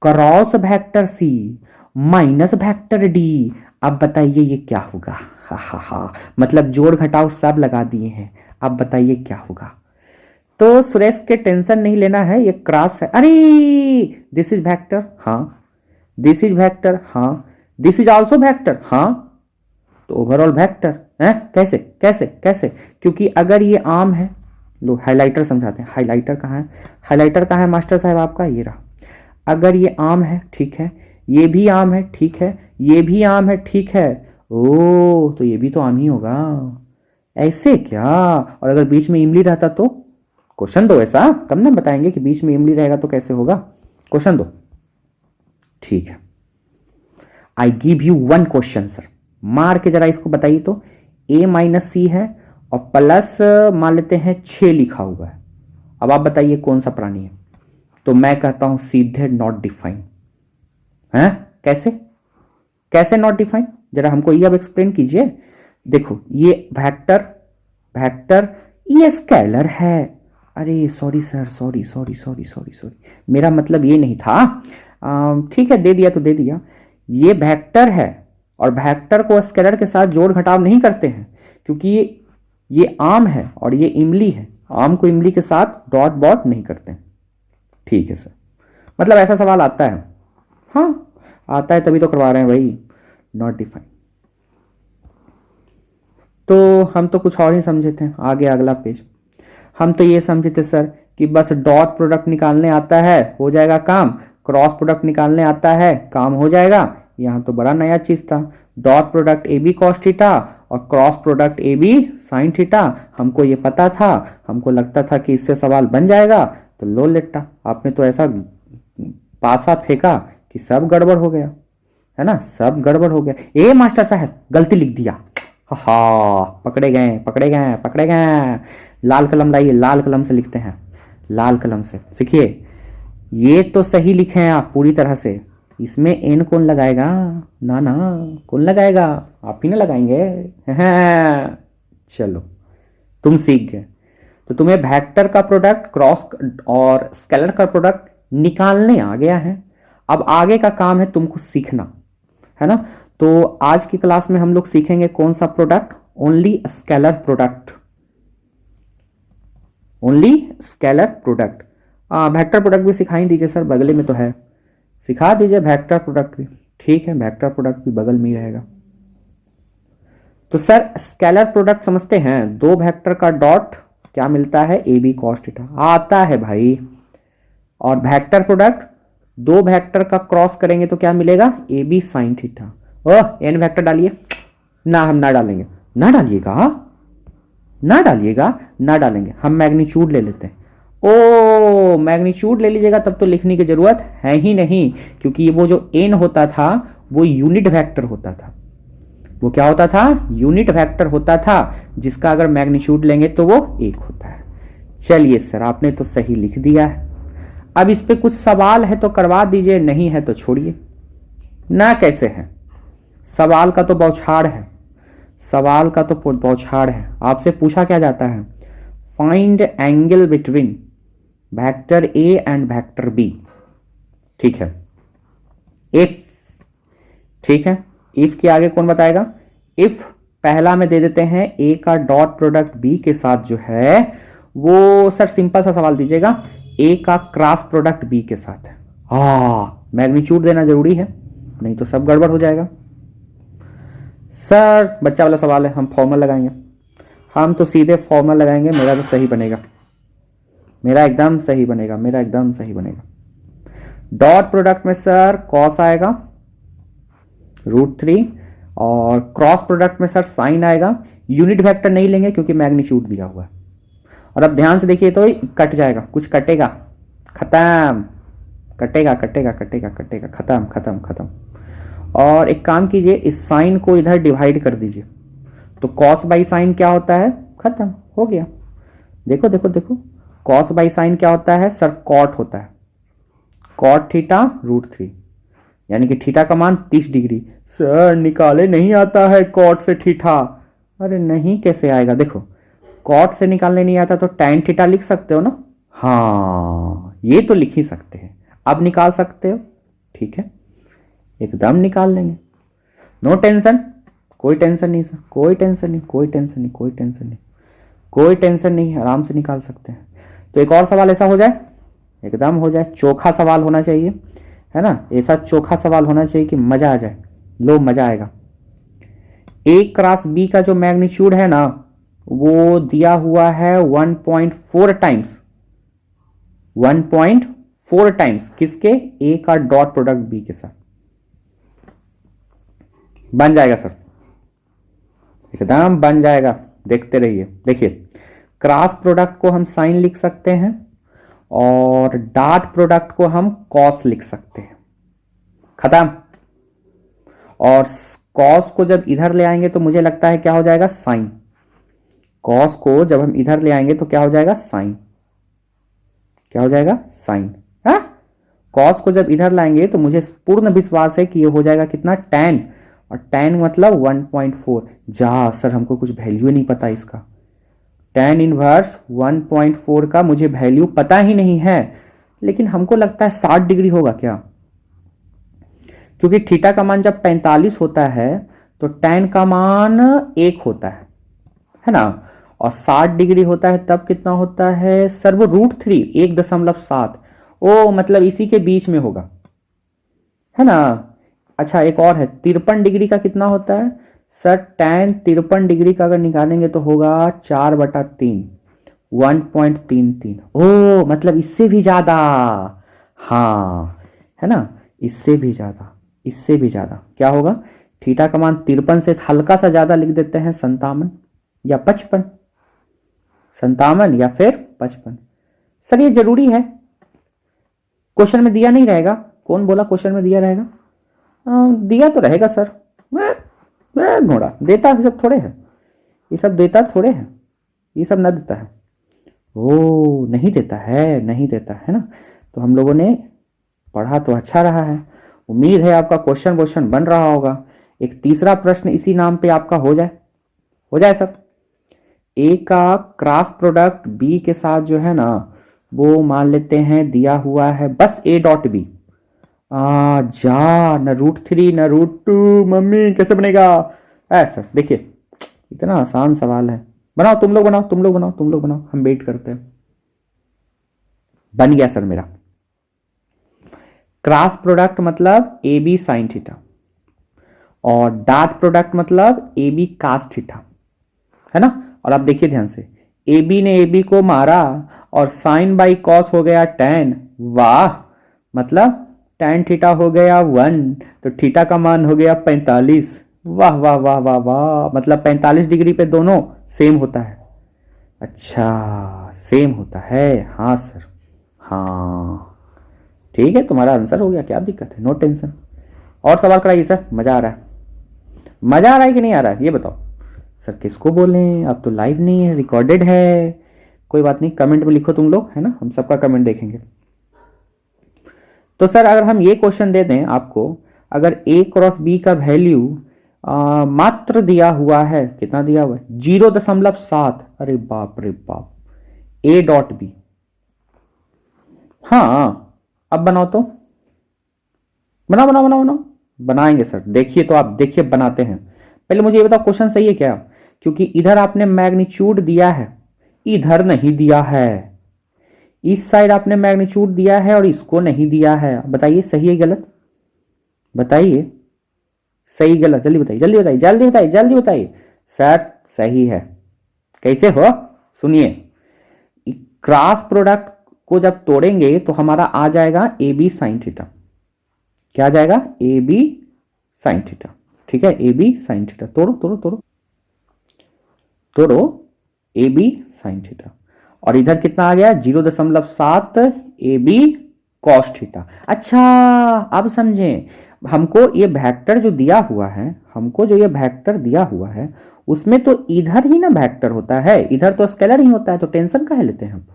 cross vector C minus vector D. अब बताइए ये क्या होगा? हा हा हा, मतलब जोड़ घटाव सब लगा दिए हैं। अब बताइए क्या होगा? तो सुरेश के टेंशन नहीं लेना है, ये क्रॉस है। अरे दिस इज वेक्टर, हाँ दिस इज वेक्टर, हाँ दिस इज आल्सो वेक्टर, हाँ तो ओवरऑल वेक्टर है। कैसे कैसे कैसे? क्योंकि अगर ये आम है, लो हाइलाइटर समझाते हैं। हाइलाइटर कहाँ है? हाइलाइटर कहाँ है मास्टर साहब आपका? ये रहा। अगर ये आम है, ठीक है, ये भी आम है, ठीक है, ये भी आम है, ठीक है, ओ तो ये भी तो आम ही होगा। ऐसे क्या? और अगर बीच में इमली रहता तो? क्वेश्चन दो ऐसा, तब ना बताएंगे कि बीच में इमली रहेगा तो कैसे होगा। क्वेश्चन दो, ठीक है। I give you one question sir, मार के जरा इसको बताइए तो। a माइनस सी है और प्लस मान लेते हैं 6 लिखा हुआ है। अब आप बताइए कौन सा प्राणी है? तो मैं कहता हूं सीधे नॉट डिफाइन है। कैसे कैसे नॉट डिफाइन? जरा हमको ये अब एक्सप्लेन कीजिए। देखो ये वेक्टर, वेक्टर ये स्केलर है। अरे sorry sir, sorry sorry sorry sorry sorry, मेरा मतलब ये नहीं था। ठीक है, दे दिया तो दे दिया। ये वेक्टर है और वेक्टर को स्केलर के साथ जोड़ घटाव नहीं करते हैं, क्योंकि ये आम है और ये इमली है। आम को इमली के साथ डॉट बॉट नहीं करते हैं। ठीक है सर, मतलब ऐसा सवाल आता है? हाँ आता है, तभी तो करवा रहे हैं भाई, नॉट डिफाइन। तो हम तो कुछ और ही समझे थे। आगे अगला पेज, हम तो ये समझे थे सर कि बस डॉट प्रोडक्ट निकालने आता है हो जाएगा काम, क्रॉस प्रोडक्ट निकालने आता है काम हो जाएगा। यहाँ तो बड़ा नया चीज था, dot product A B cos theta और cross product A B sine theta. हमको ये पता था, हमको लगता था कि इससे सवाल बन जाएगा, तो लो लेटा, आपने तो ऐसा पासा फेंका कि सब गड़बड़ हो गया, है ना, सब गड़बड़ हो गया। ए मास्टर साहब गलती लिख दिया, हा पकड़े गए पकड़े गए पकड़े गए। लाल कलम लाइए, लाल कलम से लिखते हैं, लाल कलम से सीखिए। ये तो सही लिखे हैं आप पूरी तरह से, इसमें एन कौन लगाएगा? ना ना, कौन लगाएगा? आप ही ना लगाएंगे। चलो तुम सीख गए। तो तुम्हें वेक्टर का प्रोडक्ट, क्रॉस और स्केलर का प्रोडक्ट निकालने आ गया है। अब आगे का काम है तुमको सीखना, है ना। तो आज की क्लास में हम लोग सीखेंगे कौन सा product? Only scalar product, only scalar product. Vector product भी सिखाई दीजिए सर, बगल में तो है, सिखा दीजिए वेक्टर प्रोडक्ट भी। ठीक है, वेक्टर प्रोडक्ट भी बगल में ही रहेगा। तो सर स्केलर प्रोडक्ट समझते हैं, दो वेक्टर का डॉट क्या मिलता है? ए बी कॉस थीटा आता है भाई। और वेक्टर प्रोडक्ट दो वेक्टर का क्रॉस करेंगे तो क्या मिलेगा? A B sine theta. Oh n vector डालिए ना, हम ना डालेंगे। ना डालिएगा, ना डालिएगा, ना डालेंगे, हम मैग्नीट्यूड ले लेते हैं। ओ मैग्नीट्यूड ले लीजिएगा तब तो लिखने की जरूरत है ही नहीं, क्योंकि वो जो एन होता था वो यूनिट वेक्टर होता था। वो क्या होता था? यूनिट वेक्टर होता था, जिसका अगर मैग्नीट्यूड लेंगे तो वो एक होता है। चलिए सर आपने तो सही लिख दिया है। अब इस पे कुछ सवाल है तो करवा दीजिए, नहीं है तो छोड़िए ना। कैसे है? सवाल का तो बौछार है, सवाल का तो बौछार है। आपसे पूछा क्या जाता है? Find angle between vector A and vector B. ठीक है, इफ, ठीक है, इफ के आगे कौन बताएगा? इफ पहला में दे देते हैं ए का डॉट प्रोडक्ट बी के साथ जो है वो सर सिंपल सा सवाल दीजिएगा, ए का क्रॉस प्रोडक्ट बी के साथ है। हाँ, मैग्नीट्यूड देना जरूरी है, नहीं तो सब गड़बड़ हो जाएगा। सर बच्चा वाला सवाल है, हम फॉर्मल लगाएंगे, हम तो सीधे फॉर्मल लगाएंगे, मेरा तो सही बनेगा, मेरा एकदम सही बनेगा, मेरा एकदम सही बनेगा। डॉट प्रोडक्ट में सर कॉस आएगा √3 और क्रॉस प्रोडक्ट में सर साइन आएगा। यूनिट वेक्टर नहीं लेंगे क्योंकि मैग्नीट्यूड दिया हुआ है। और अब ध्यान से देखिए तो कट जाएगा, कुछ कटेगा, खत्म, कटेगा कटेगा कटेगा कटेगा, खत्म खत्म खत्म। और एक काम कीजिए, इस साइन को इधर डिवाइड कर दीजिए, तो कॉस बाई साइन क्या होता है, खत्म हो गया। देखो देखो देखो, कॉस बाई साइन क्या होता है सर, कॉट होता है, कॉट थीटा √3, यानी कि थीटा का मान 30 डिग्री। सर निकाले नहीं आता है कॉट से थीटा। अरे नहीं, कैसे आएगा, देखो कॉट से निकालने नहीं आता तो टैन थीटा लिख सकते हो ना। हाँ, ये तो लिख ही सकते हैं, अब निकाल सकते हो, ठीक है, एकदम निकाल लेंगे, नो टेंशन, कोई टेंशन नहीं सर, कोई टेंशन नहीं, कोई टेंशन नहीं, कोई टेंशन नहीं, कोई टेंशन नहीं, आराम से निकाल सकते हैं। तो एक और सवाल ऐसा हो जाए, एकदम हो जाए, चोखा सवाल होना चाहिए, है ना, ऐसा चोखा सवाल होना चाहिए कि मजा आ जाए, लो मजा आएगा। ए क्रॉस बी का जो मैग्नीट्यूड है ना, वो दिया हुआ है 1.4 टाइम्स, 1.4 टाइम्स किसके, ए का डॉट प्रोडक्ट बी के साथ। बन जाएगा सर, एकदम बन जाएगा, देखते रहिए। देखिए क्रॉस प्रोडक्ट को हम साइन लिख सकते हैं और डॉट प्रोडक्ट को हम कॉस लिख सकते हैं, खत्म। और कॉस को जब इधर ले आएंगे तो मुझे लगता है क्या हो जाएगा, साइन। कॉस को जब हम इधर ले आएंगे तो क्या हो जाएगा, साइन, क्या हो जाएगा, साइन। हाँ, कॉस को जब इधर लाएंगे तो मुझे पूर्ण विश्वास है कि ये हो जाएगा कितना, tan, और tan मतलब 1.4। जा सर, हमको कुछ वैल्यू नहीं पता इसका, tan इनवर्स 1.4 का मुझे वैल्यू पता ही नहीं है, लेकिन हमको लगता है 60 डिग्री होगा क्या, क्योंकि थीटा का मान जब 45 होता है तो tan का मान 1 होता है ना, और 60 डिग्री होता है तब कितना होता है सर, वो √3, 1.7। ओ मतलब इसी के बीच में होगा, है ना। अच्छा एक और है, 53 डिग्री का कितना होता है सर, tan 53 डिग्री का अगर निकालेंगे तो होगा 4/3, 1.33। ओ मतलब इससे भी ज्यादा, हाँ है ना, इससे भी ज्यादा, इससे भी ज्यादा क्या होगा, थीटा का मान 53 से हल्का सा ज्यादा लिख देते हैं, 57 या 55, 57 या फिर 55। सर ये जरूरी है, क्वेश्चन में दिया नहीं रहेगा, कौन बोला क्वेश्चन में दिया रहेगा, दिया तो रहेगा सर, घोड़ा देता है सब थोड़े है, ये सब देता थोड़े है, ये सब ना देता है, ओ नहीं देता है, नहीं देता है ना। तो हम लोगों ने पढ़ा तो अच्छा रहा है, उम्मीद है आपका क्वेश्चन बन रहा होगा। एक तीसरा प्रश्न इसी नाम पे आपका हो जाए सर, ए का क्रॉस प्रोडक्ट बी के साथ जो है ना, वो मान लेते हैं दिया हुआ है बस A.B। जा न √3 न √2, मम्मी कैसे बनेगा सर, देखिए इतना आसान सवाल है, बनाओ तुम लोग, बनाओ तुम लोग, बनाओ तुम लोग, बनाओ, हम वेट करते हैं। बन गया सर मेरा, क्रॉस प्रोडक्ट मतलब AB साइन थीटा और डॉट प्रोडक्ट मतलब AB cos थीटा, है ना। और आप देखिए ध्यान से, AB ने AB को मारा और साइन बाई कॉस हो गया tan, वाह, मतलब tan थीटा हो गया 1, तो थीटा का मान हो गया 45, वाह वाह वाह वाह वाह, मतलब 45 डिग्री पे दोनों सेम होता है। अच्छा सेम होता है, हाँ सर, हाँ ठीक है, तुम्हारा आंसर हो गया, क्या दिक्कत है, नो टेंशन। और सवाल कराइए सर, मजा आ रहा है, मजा आ रहा है कि नहीं आ रहा है ये बताओ सर, किसको बोलें, अब तो लाइव नहीं है, रिकॉर्डेड है, कोई बात नहीं, कमेंट में लिखो तुम लोग, है ना, हम सबका कमेंट देखेंगे। तो सर अगर हम ये क्वेश्चन दे दें आपको, अगर A क्रॉस B का वैल्यू मात्र दिया हुआ है, कितना दिया हुआ है 0.7, अरे बाप रे बाप, A.B, हाँ अब बनाओ तो, बनाओ बनाओ बनाओ बनाओ, बनाएंगे सर, देखिए तो आप देखिए बनाते हैं। पहले मुझे ये बताओ क्वेश्चन सही है क्या, क्योंकि इधर आपने मैग्नीट्यूड दिया है, इधर नहीं दिया है, इस साइड आपने मैग्नीट्यूड दिया है और इसको नहीं दिया है। बताइए सही है गलत, बताइए सही गलत, जल्दी बताइए जल्दी बताइए जल्दी बताइए जल्दी बताइए। सर सही है। कैसे हो, सुनिए, क्रॉस प्रोडक्ट को जब तोड़ेंगे तो हमारा आ जाएगा ए बी साइन थीटा। क्या आ जाएगा, ए बी साइन थीटा। ठीक है, ए बी साइन थीटा। तोड़ो तोड़ो तोड़ो तोड़ो, ए बी साइन थीटा। और इधर कितना आ गया, 0.7 ए बी कॉस थीटा। अच्छा अब समझें, हमको ये वेक्टर जो दिया हुआ है, हमको जो ये वेक्टर दिया हुआ है उसमें तो इधर ही ना वेक्टर होता है, इधर तो स्केलर ही होता है, तो टेंशन काहे लेते हैं हम,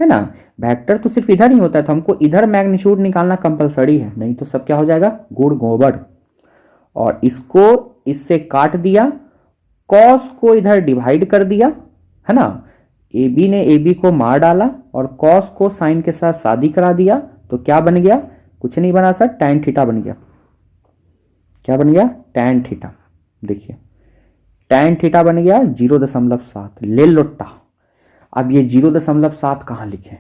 है ना। वेक्टर तो सिर्फ इधर ही होता है, तो हमको इधर मैग्नीट्यूड निकालना कंपलसरी है, नहीं तो सब क्या हो जाएगा, गुड़ गोबर। और इसको इससे काट दिया, कॉस को इधर डिवाइड कर दिया, है ना। ए बी ने ए बी को मार डाला और कॉस को साइन के साथ शादी करा दिया, तो क्या बन गया, कुछ नहीं बना सर, टैन थीटा बन गया। क्या बन गया, टैन थीटा। देखिए टैन थीटा बन गया 0.7। ले लोटा। अब ये 0.7 कहाँ लिखे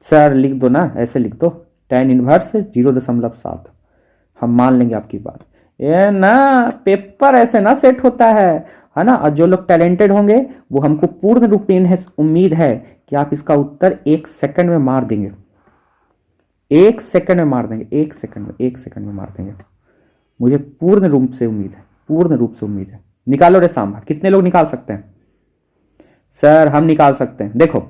सर, लिख दो ना, ऐसे लिख दो, टैन इनवर्स 0.7। हम मान लेंगे आपकी बात। ये ना पेपर ऐसे ना सेट होता है ना। और जो लोग टैलेंटेड होंगे वो हमको पूर्ण रूपेण है उम्मीद है कि आप इसका उत्तर 1 सेकंड में मार देंगे, 1 सेकंड में मार देंगे, 1 सेकंड में, 1 सेकंड में मार देंगे। मुझे पूर्ण रूप से उम्मीद है, पूर्ण रूप से उम्मीद है। निकालो रे सांभा, कितने लोग निकाल सकते हैं सर, हम निकाल सकते हैं। देखो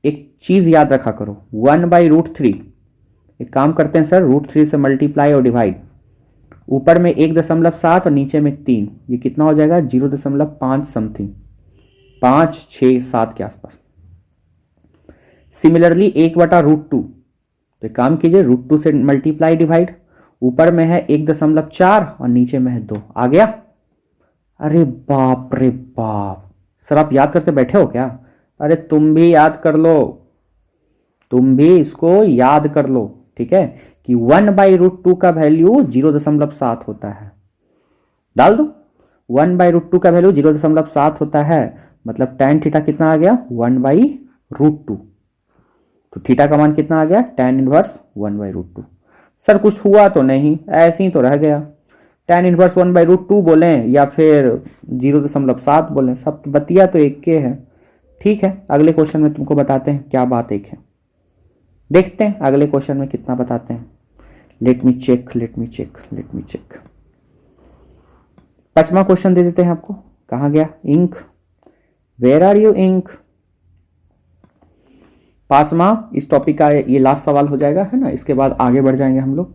एक चीज याद रखा करो, 1/√3। एक काम करते हैं सर, √3 से मल्टीप्लाई और डिवाइड, ऊपर में 1.7 और नीचे में 3, ये कितना हो जाएगा 0.5 समथिंग, 5 6 7 के आसपास। सिमिलरली 1/√2, तो एक काम कीजिए, √2 से मल्टीप्लाई डिवाइड, ऊपर में है 1.4 और नीचे में है 2, आ गया। अरे बाप रे बाप, सर आप याद करके बैठे हो क्या, अरे तुम भी याद कर लो, तुम भी इसको याद कर लो, ठीक है, कि 1/√2 का वैल्यू 0.7 होता है। डाल दो, 1/√2 का वैल्यू 0.7 होता है, मतलब टैन थीटा कितना आ गया, 1/√2। तो थीटा का मान कितना आ गया, टैन इनवर्स 1/√2। सर कुछ हुआ तो नहीं, ऐसे ही तो रह गया, टैन इनवर्स 1/√2 बोलें या फिर 0.7 बोलें, सब बतिया तो एक के है। ठीक है, अगले क्वेश्चन में तुमको बताते हैं क्या बात एक है, देखते हैं अगले क्वेश्चन में कितना बताते हैं। Let me check, let me check, let me check. 5वां क्वेश्चन दे देते हैं आपको। कहाँ गया ink, where are you ink. 5वां इस टॉपिक का ये लास्ट सवाल हो जाएगा, है ना, इसके बाद आगे बढ़ जाएंगे हम लोग।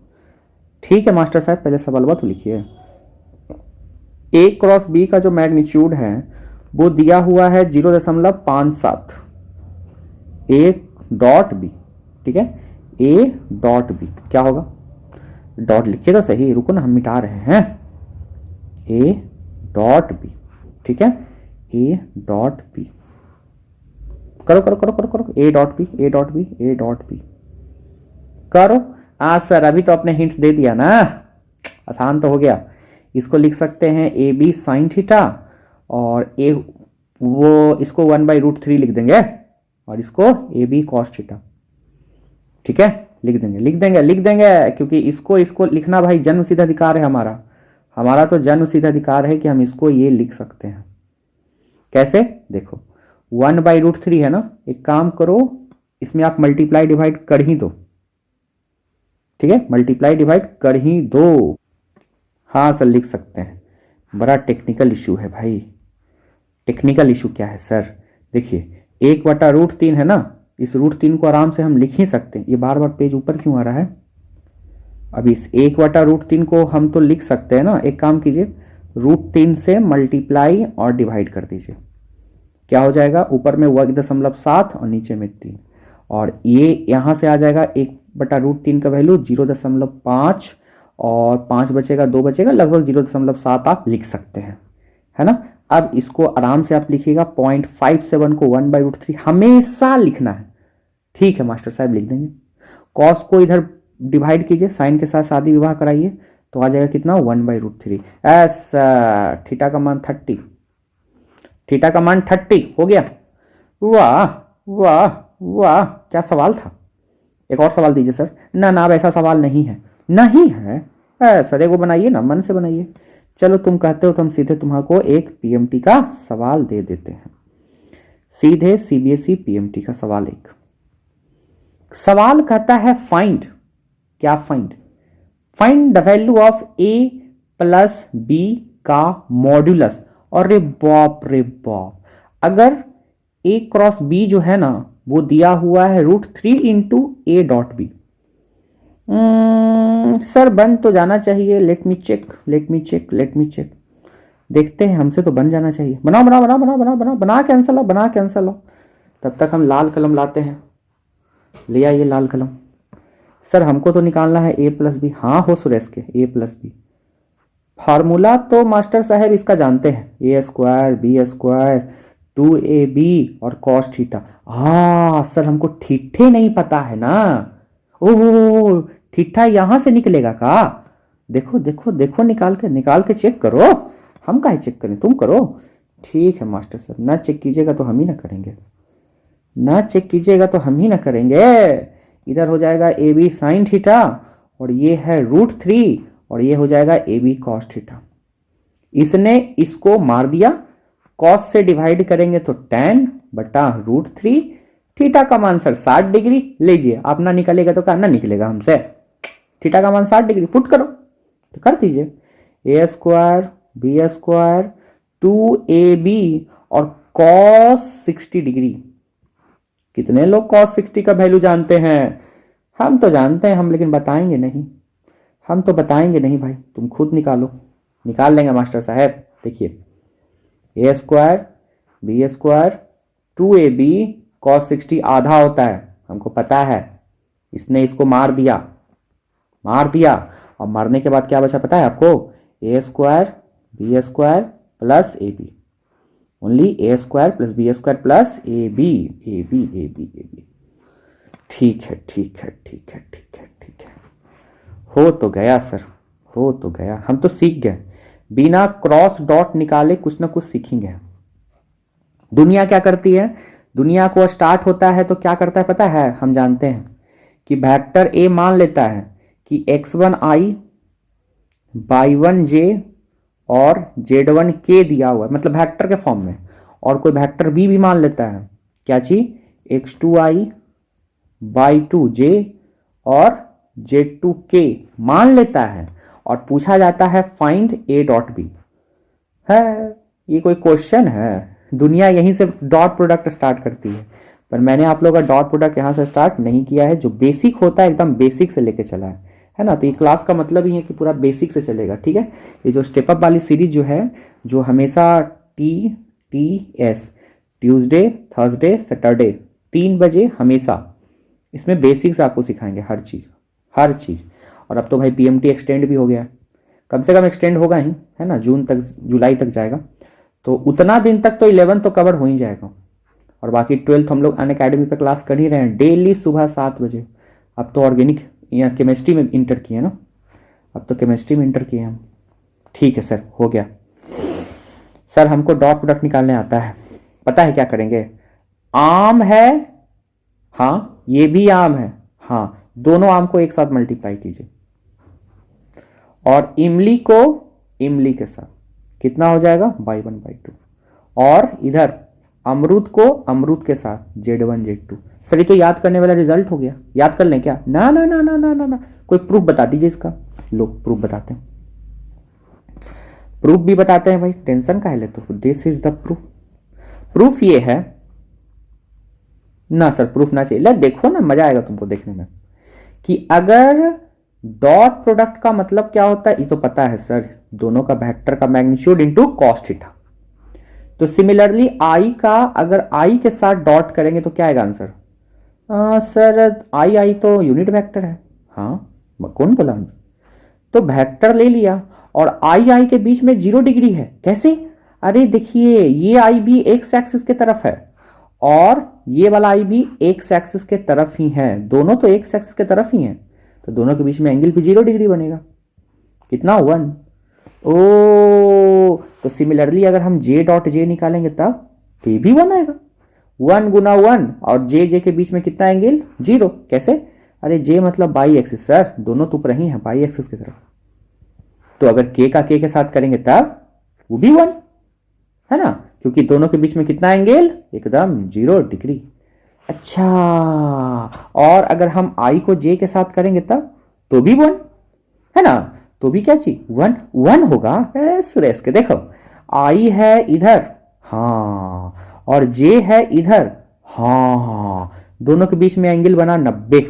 ठीक है मास्टर साहब, पहले सवाल तो लिखिए। ए क्रॉस बी का जो मैग्नीट्यूड है वो दिया हुआ है 0.57 ए डॉट बी, ठीक है, ए डॉट बी क्या होगा, डॉट लिखिए तो सही, रुको ना हम मिटा रहे हैं, ए डॉट बी, ठीक है, ए डॉट बी, करो करो करो करो करो, A dot B, A dot B, A dot B करो। सर अभी तो आपने हिंट्स दे दिया ना, आसान तो हो गया। इसको लिख सकते हैं ए बी साइन थीटा, और ए वो इसको 1/√3 लिख देंगे, और इसको ए बी कॉस थीटा, ठीक है, लिख देंगे लिख देंगे लिख देंगे, क्योंकि इसको लिखना भाई जन्म सिद्ध अधिकार है हमारा, हमारा तो जन्म सिद्ध अधिकार है कि हम इसको ये लिख सकते हैं। कैसे, देखो 1/√3 है ना, एक काम करो इसमें आप मल्टीप्लाई डिवाइड कर ही दो, ठीक है, मल्टीप्लाई डिवाइड कर ही दो। हाँ सर लिख सकते हैं, बड़ा टेक्निकल इशू है भाई। टेक्निकल इशू क्या है सर, देखिए 1/√3 है ना, इस √3 को आराम से हम लिख ही सकते हैं। ये बार बार पेज ऊपर क्यों आ रहा है, अब इस 1/√3 को हम तो लिख सकते हैं ना, एक काम कीजिए √3 से मल्टीप्लाई और डिवाइड कर दीजिए, क्या हो जाएगा, ऊपर में 1.7 और नीचे में 3, और ये यहां से आ जाएगा 1/√3 का वैल्यू 0.5, और 5 बचेगा, 2 बचेगा, लगभग 0.7 आप लिख सकते हैं, है ना। अब इसको आराम से आप लिखिएगा, 0.57 को 1/√3 हमेशा लिखना है, ठीक है मास्टर साहब लिख देंगे। कॉस को इधर डिवाइड कीजिए, साइन के साथ शादी विवाह कराइए, तो आ जाएगा कितना 1/√3। ऐसा थीटा का मान 30, थीटा का मान 30 हो गया। वाह वाह वाह, क्या सवाल था। एक और सवाल दीजिए सर। ना ना, अब ऐसा सवाल नहीं है। नहीं है? सर एगो बनाइए ना, मन से बनाइए। चलो तुम कहते हो तो हम सीधे तुम्हारे एक पीएमटी का सवाल दे देते हैं। सीधे सीबीएसई पीएमटी का सवाल। एक सवाल कहता है फाइंड, क्या find? Find the value of A plus B का मॉड्यूलस। अरे बाप रे बाप, अगर ए क्रॉस बी जो है ना वो दिया हुआ है √3 into A dot B. Sir बन तो जाना चाहिए। Let me check, let me check, let me check. देखते हैं, हमसे तो बन जाना चाहिए। बनाओ बनाओ बनाओ बनाओ बनाओ बनाओ, बना के आंसर लाओ, बना के आंसर लाओ। तब तक हम लाल कलम लाते हैं। ले आइए लाल कलम। सर हमको तो निकालना है ए प्लस बी। हाँ हो सुरेश के, ए प्लस बी। फार्मूला तो मास्टर साहब इसका जानते हैं, ए स्क्वायर बी स्क्वायर 2ab और कॉस थीटा। हाँ सर हमको थीठे नहीं पता है ना। ओह थीटा यहां से निकलेगा का? देखो देखो देखो, निकाल के चेक करो। हम काहे चेक करें, तुम करो। ठीक है मास्टर साहब, ना चेक कीजिएगा तो हम ही ना करेंगे, ना चेक कीजिएगा तो हम ही ना करेंगे। इधर हो जाएगा ए बी साइन थीटा और ये है √3 और ये हो जाएगा ए बी कॉस थीटा। इसने इसको मार दिया, कॉस से डिवाइड करेंगे तो tan बटा √3। थीटा का मान सर 60 डिग्री। लीजिए, आप ना निकलेगा तो क्या ना निकलेगा हमसे। थीटा का मान 60 डिग्री पुट करो तो कर दीजिए। ए स्क्वायर बी स्क्वायर 2ab और कॉस 60 डिग्री। कितने लोग कॉस 60 का वैल्यू जानते हैं? हम तो जानते हैं हम, लेकिन बताएंगे नहीं। हम तो बताएंगे नहीं भाई, तुम खुद निकालो। निकाल लेंगे मास्टर साहब। देखिए A square B square 2ab cos 60 आधा होता है, हमको पता है। इसने इसको मार दिया, मार दिया, और मारने के बाद क्या बचा पता है आपको? A square B square plus A B. Only A square plus B square plus A B, A B A B A B. ठीक है ठीक है ठीक है ठीक है ठीक है, हो तो गया सर, हो तो गया। हम तो सीख गए, बिना क्रॉस डॉट निकाले कुछ ना कुछ सीखेंगे। दुनिया क्या करती है? दुनिया को स्टार्ट होता है तो क्या करता है पता है? हम जानते हैं कि वेक्टर ए मान लेता है कि x1i y1j और z1k दिया हुआ है, मतलब वेक्टर के फॉर्म में। और कोई वेक्टर बी भी मान लेता है, क्या चीज? x2i y2j और z2k मान लेता है, और पूछा जाता है फाइंड a डॉट बी। है ये कोई क्वेश्चन है? दुनिया यहीं से डॉट प्रोडक्ट स्टार्ट करती है, पर मैंने आप लोगों का डॉट प्रोडक्ट यहाँ से स्टार्ट नहीं किया है। जो बेसिक होता है एकदम बेसिक से लेके चला है ना। तो ये क्लास का मतलब ही है कि पूरा बेसिक से चलेगा, ठीक है। ये जो स्टेप अप वाली सीरीज जो है, जो हमेशा TTS ट्यूसडे थर्सडे सैटरडे 3 बजे हमेशा, इसमें बेसिक्स आपको सिखाएंगे, हर चीज़ हर चीज़। और अब तो भाई PMT एक्सटेंड भी हो गया है, कम से कम एक्सटेंड होगा ही, है ना। जून तक, जुलाई तक जाएगा, तो उतना दिन तक तो 11 तो कवर हो ही जाएगा। और बाकी 12th हम लोग अनअकैडमी पे क्लास कर ही रहे हैं डेली सुबह 7 बजे। अब तो ऑर्गेनिक या केमिस्ट्री में इंटर किए ना, अब तो केमिस्ट्री में इंटर किए हम। ठीक है सर, हो गया। सर हमको डॉट प्रोडक्ट निकालने आता है, पता है क्या करेंगे? आम है, हाँ ये भी आम है, हाँ दोनों आम को एक साथ मल्टीप्लाई कीजिए, और इमली को इमली के साथ कितना हो जाएगा? y1/2। और इधर अमरूद को अमरूद के साथ z1 z2। सर ये तो याद करने वाला रिजल्ट हो गया, याद कर लें क्या? ना ना ना ना ना ना ना, कोई प्रूफ बता दीजिए इसका। लो प्रूफ बताते हैं, प्रूफ भी बताते हैं भाई, टेंशन काहे लेते हो? This is the proof. Proof ये है ना सर, प्रूफ ना चाहिए। देखो ना, मजा आएगा तुमको देखने में, कि अगर डॉट प्रोडक्ट का मतलब क्या होता है ये तो पता है सर, दोनों का वेक्टर का मैग्नीट्यूड इनटू कॉस थीटा। तो सिमिलरली आई का अगर आई के साथ डॉट करेंगे तो क्या आएगा आंसर? सर आई तो यूनिट वेक्टर है। हाँ कौन बोला? तो वेक्टर ले लिया, और आई के बीच में 0 डिग्री है, कैसे? अरे देखिए, ये आई भी एक्स एक्सिस के तरफ है, और ये वाला आई भी एक्स एक्सिस के तरफ ही है, दोनों तो एक्स एक्सिस के तरफ ही हैं, तो दोनों के बीच में एंगल भी 0 डिग्री बनेगा। कितना? 1। ओ तो सिमिलरली अगर हम जे डॉट जे निकालेंगे तब तो ये भी 1 आएगा। 1 गुना 1 और जे के बीच में कितना एंगल 0। कैसे? अरे जे मतलब बाई एक्सिस सर, दोनों तुप रही हैं बाई एक्सिस की तरफ। तो अगर के का के साथ करेंगे तब वो भी 1 है ना, क्योंकि दोनों के बीच में कितना एंगल एकदम 0 डिग्री। अच्छा, और अगर हम आई को जे के साथ करेंगे तब तो भी 1 है ना, तो भी क्या चीज 1 1 होगा। सुरेश के देखो, आई है इधर हाँ और जे है इधर हाँ, दोनों के बीच में एंगल बना 90।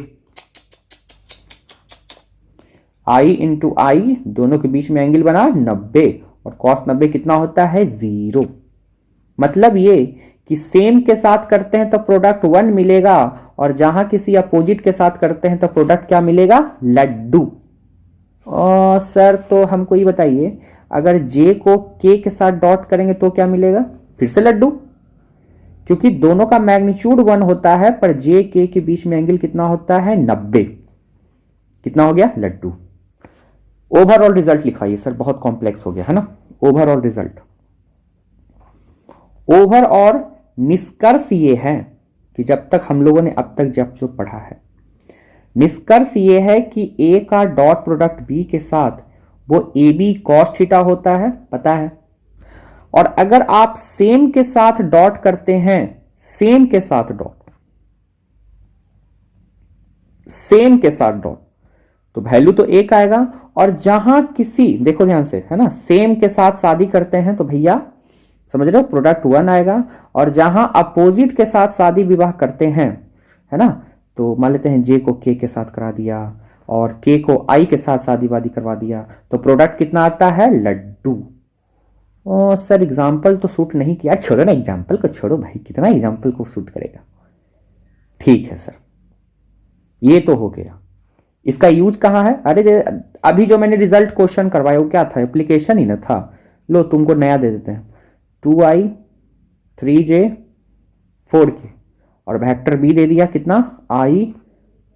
आई इंटू आई, दोनों के बीच में एंगल बना 90 और कॉस 90 कितना होता है 0। मतलब ये कि सेम के साथ करते हैं तो प्रोडक्ट 1 मिलेगा और जहां किसी अपोजिट के साथ करते हैं तो प्रोडक्ट क्या मिलेगा लड्डू। सर तो हमको ये बताइए, अगर जे को के साथ डॉट करेंगे तो क्या मिलेगा? फिर से लड्डू, क्योंकि दोनों का मैग्नीट्यूड 1 होता है पर जे के बीच में एंगल कितना होता है 90। कितना हो गया लड्डू। ओवरऑल रिजल्ट लिखाइए सर, बहुत कॉम्प्लेक्स हो गया है ना। ओवरऑल रिजल्ट, ओवर और निष्कर्ष ये है कि जब तक हम लोगों ने अब तक जब जो पढ़ा है, निष्कर्ष ये है कि ए का डॉट प्रोडक्ट बी के साथ वो ए बी कॉस थीटा होता है, पता है। और अगर आप सेम के साथ डॉट करते हैं, सेम के साथ डॉट, सेम के साथ डॉट, तो वैल्यू तो एक आएगा। और जहां किसी, देखो ध्यान से है ना, सेम के साथ शादी करते हैं तो भैया समझ रहे हो प्रोडक्ट 1 आएगा। और जहां अपोजिट के साथ शादी विवाह करते हैं है ना, तो मान लेते हैं जे को के साथ करा दिया और के को आई के साथ शादी वादी करवा दिया, तो प्रोडक्ट कितना आता है लड्डू। ओ सर एग्जाम्पल तो शूट नहीं किया, छोड़ो ना एग्जाम्पल को, छोड़ो भाई, कितना एग्जाम्पल को शूट करेगा। ठीक है सर, ये तो हो गया। इसका यूज कहाँ है? अरे अभी जो मैंने रिजल्ट क्वेश्चन करवाया वो क्या था? एप्लीकेशन ही ना था। लो तुमको नया दे देते हैं, 2i 3j 4k और वेक्टर बी दे दिया कितना i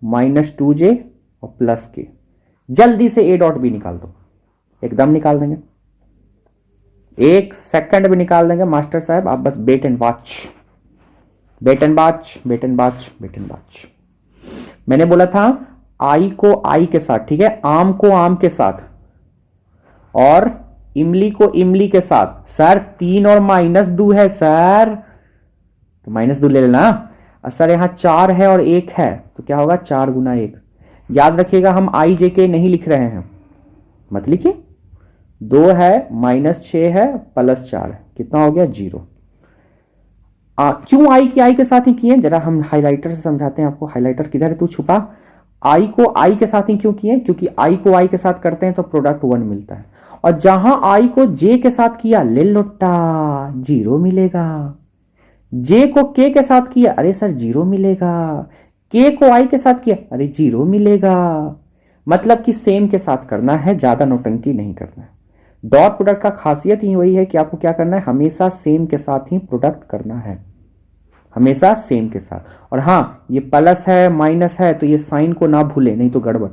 -2j और प्लस के। जल्दी से a डॉट बी निकाल दो, एकदम निकाल देंगे, 1 सेकंड में निकाल देंगे मास्टर साहब। आप बस wait and watch, wait and watch, wait and watch, wait and watch. मैंने बोला था आई को आई के साथ, ठीक है, आम को आम के साथ और इमली को इमली के साथ। सर 3 और -2 है सर, तो -2 ले लेना। सर यहां 4 है और 1 है तो क्या होगा 4 गुना 1। याद रखिएगा हम आई जे के नहीं लिख रहे हैं, मत लिखिए। 2 है -6 है +4 है, कितना हो गया 0। क्यों आई की आई के साथ ही किए? जरा हम हाइलाइटर से समझाते हैं आपको। हाइलाइटर किधर है, तू छुपा। आई को आई के साथ ही क्यों किए? क्योंकि आई को आई के साथ करते हैं तो प्रोडक्ट 1 मिलता है। और जहां आई को जे के साथ किया, ले लोटा 0 मिलेगा। जे को के साथ किया, अरे सर 0 मिलेगा। के को आई के साथ किया, अरे 0 मिलेगा। मतलब कि सेम के साथ करना है, ज्यादा नौटंकी नहीं करना है। डॉट प्रोडक्ट का खासियत ही वही है कि आपको क्या करना है, हमेशा सेम के साथ ही प्रोडक्ट करना है, हमेशा सेम के साथ। और हाँ, ये प्लस है माइनस है तो ये साइन को ना भूले, नहीं तो गड़बड़।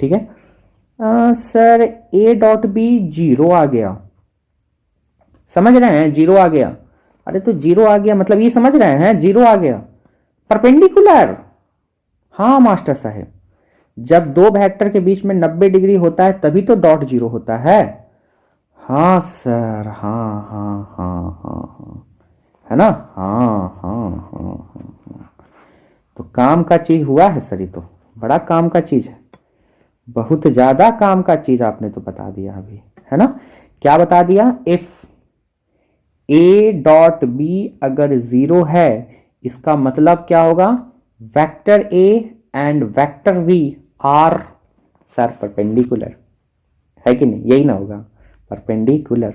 ठीक है सर, ए डॉट बी 0 आ गया, समझ रहे हैं 0 आ गया। अरे तो 0 आ गया मतलब ये समझ रहे हैं 0 आ गया परपेंडिकुलर। हाँ मास्टर साहब, जब दो वेक्टर के बीच में 90 डिग्री होता है तभी तो डॉट 0 होता है। हाँ सर, हाँ हाँ हाँ हाँ हाँ, है ना, हाँ हाँ हाँ हाँ। तो काम का चीज हुआ है सर, ये तो बड़ा काम का चीज है, बहुत ज्यादा काम का चीज आपने तो बता दिया अभी, है ना। क्या बता दिया? इफ ए डॉट बी अगर 0 है, इसका मतलब क्या होगा, vector A and vector B are sir perpendicular, है कि नहीं? यही ना होगा, परपेंडिकुलर,